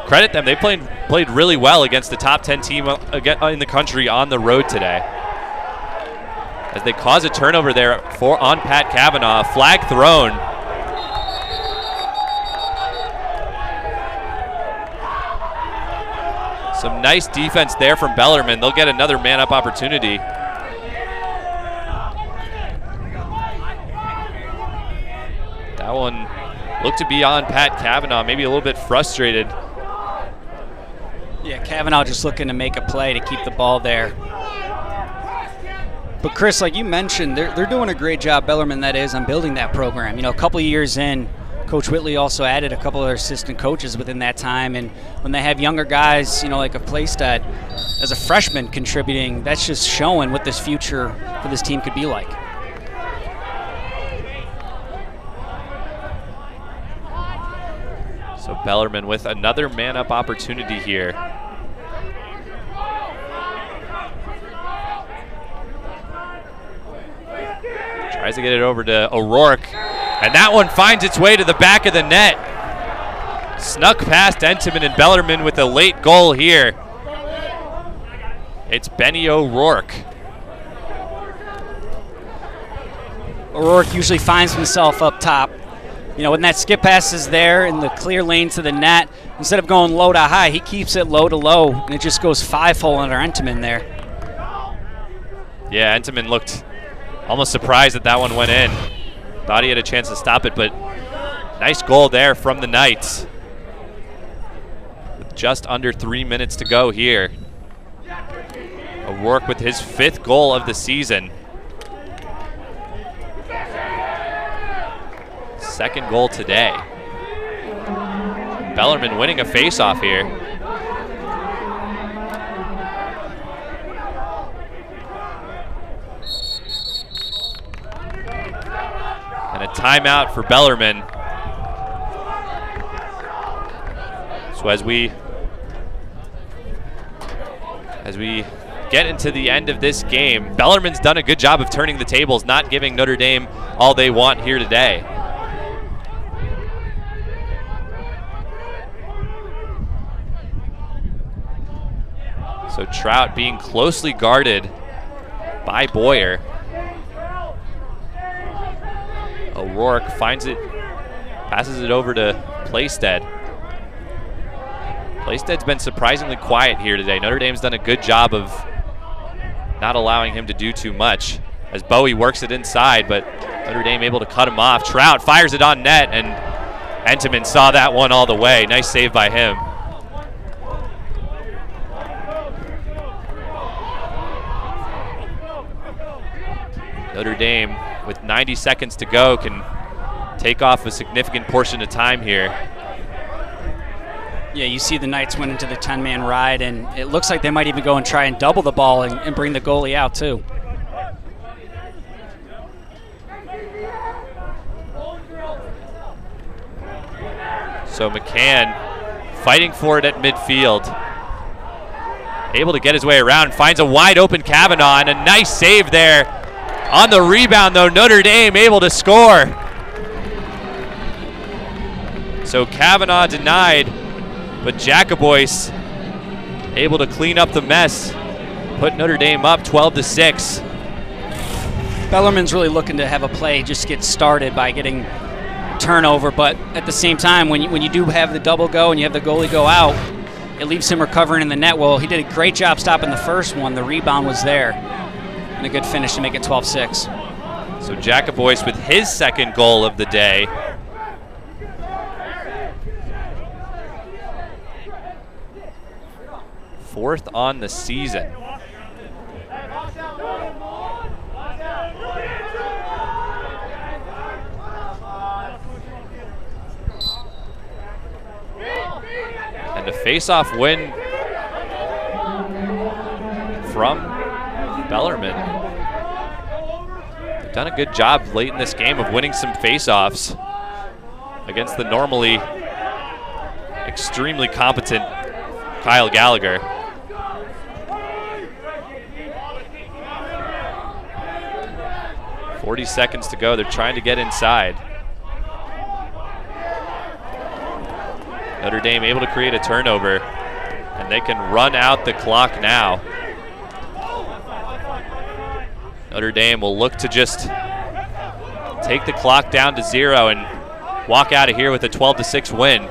credit them, they played really well against the top 10 team in the country on the road today. As they cause a turnover there on Pat Kavanaugh, flag thrown. Some nice defense there from Bellarmine. They'll get another man-up opportunity. That one looked to be on Pat Kavanaugh, maybe a little bit frustrated. Yeah, Kavanaugh just looking to make a play to keep the ball there. But Chris, like you mentioned, they're doing a great job, Bellarmine that is, on building that program. You know, a couple of years in, Coach Whitley also added a couple of assistant coaches within that time, and when they have younger guys, you know, like a Playstat as a freshman contributing, that's just showing what this future for this team could be like. So Bellarmine with another man-up opportunity here. Tries to get it over to O'Rourke. And that one finds its way to the back of the net. Snuck past Entenmann, and Bellarmine with a late goal here. It's Benny O'Rourke. O'Rourke usually finds himself up top. You know, when that skip pass is there in the clear lane to the net, instead of going low to high, he keeps it low to low, and it just goes 5-hole under Entenmann there. Yeah, Entenmann looked almost surprised that one went in. Thought he had a chance to stop it, but nice goal there from the Knights. With just under 3 minutes to go here. O'Rourke with his 5th goal of the season. 2nd goal today. Bellarmine winning a face-off here. And a timeout for Bellarmine. So as we get into the end of this game, Bellarmine's done a good job of turning the tables, not giving Notre Dame all they want here today. So Trout being closely guarded by Boyer. O'Rourke finds it, passes it over to Playsted. Playsted's been surprisingly quiet here today. Notre Dame's done a good job of not allowing him to do too much as Bowie works it inside, but Notre Dame able to cut him off. Trout fires it on net, and Entenmann saw that one all the way. Nice save by him. Notre Dame, with 90 seconds to go, can take off a significant portion of time here. Yeah, you see the Knights went into the 10-man ride, and it looks like they might even go and try and double the ball and bring the goalie out too. So McCann fighting for it at midfield. Able to get his way around, finds a wide open Kavanaugh, and a nice save there On the rebound, though, Notre Dame able to score. So Kavanaugh denied, but Jacobois able to clean up the mess, put Notre Dame up 12-6. Bellarmine's really looking to have a play just get started by getting turnover, but at the same time, when you do have the double go and you have the goalie go out, it leaves him recovering in the net. Well, he did a great job stopping the first one. The rebound was there, and a good finish to make it 12-6. So Jacobois with his second goal of the day. Fourth on the season. And a face-off win from Bellarmine. They've done a good job late in this game of winning some face-offs against the normally extremely competent Kyle Gallagher. "40 seconds to go. They're trying to get inside. Notre Dame able to create a turnover, and they can run out the clock now. Notre Dame will look to just take the clock down to 0 and walk out of here with a 12-6 win.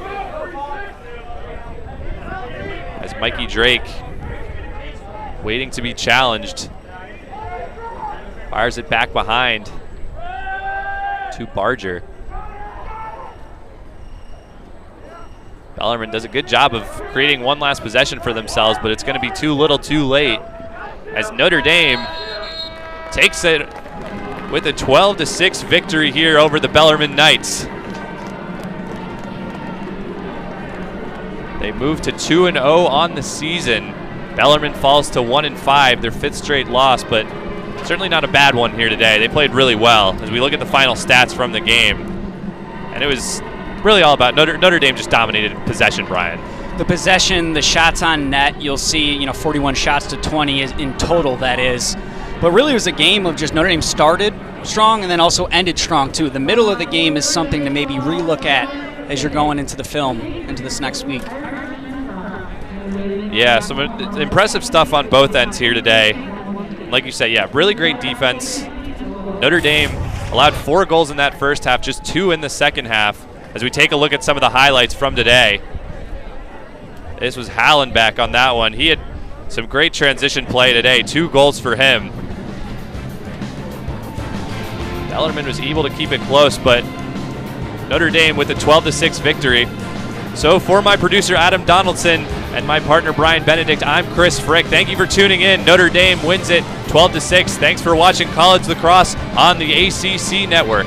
As Mikey Drake, waiting to be challenged, fires it back behind to Barger. Bellarmine does a good job of creating one last possession for themselves, but it's going to be too little too late as Notre Dame takes it with a 12-6 victory here over the Bellarmine Knights. They move to 2-0 on the season. Bellarmine falls to 1-5, their 5th straight loss, but certainly not a bad one here today. They played really well as we look at the final stats from the game. And it was really all about Notre Dame just dominated possession, Brian. The possession, the shots on net, you'll see, 41 shots to 20 in total, that is. But really it was a game of just Notre Dame started strong and then also ended strong too. The middle of the game is something to maybe relook at as you're going into the film, into this next week. Yeah, some impressive stuff on both ends here today. Like you said, yeah, really great defense. Notre Dame allowed 4 goals in that first half, just 2 in the second half. As we take a look at some of the highlights from today. This was Hallenbeck on that one. He had some great transition play today, 2 goals for him. Bellarmine was able to keep it close, but Notre Dame with a 12-6 victory. So for my producer Adam Donaldson and my partner Brian Benedict, I'm Chris Frick. Thank you for tuning in. Notre Dame wins it 12-6. Thanks for watching college lacrosse on the ACC Network.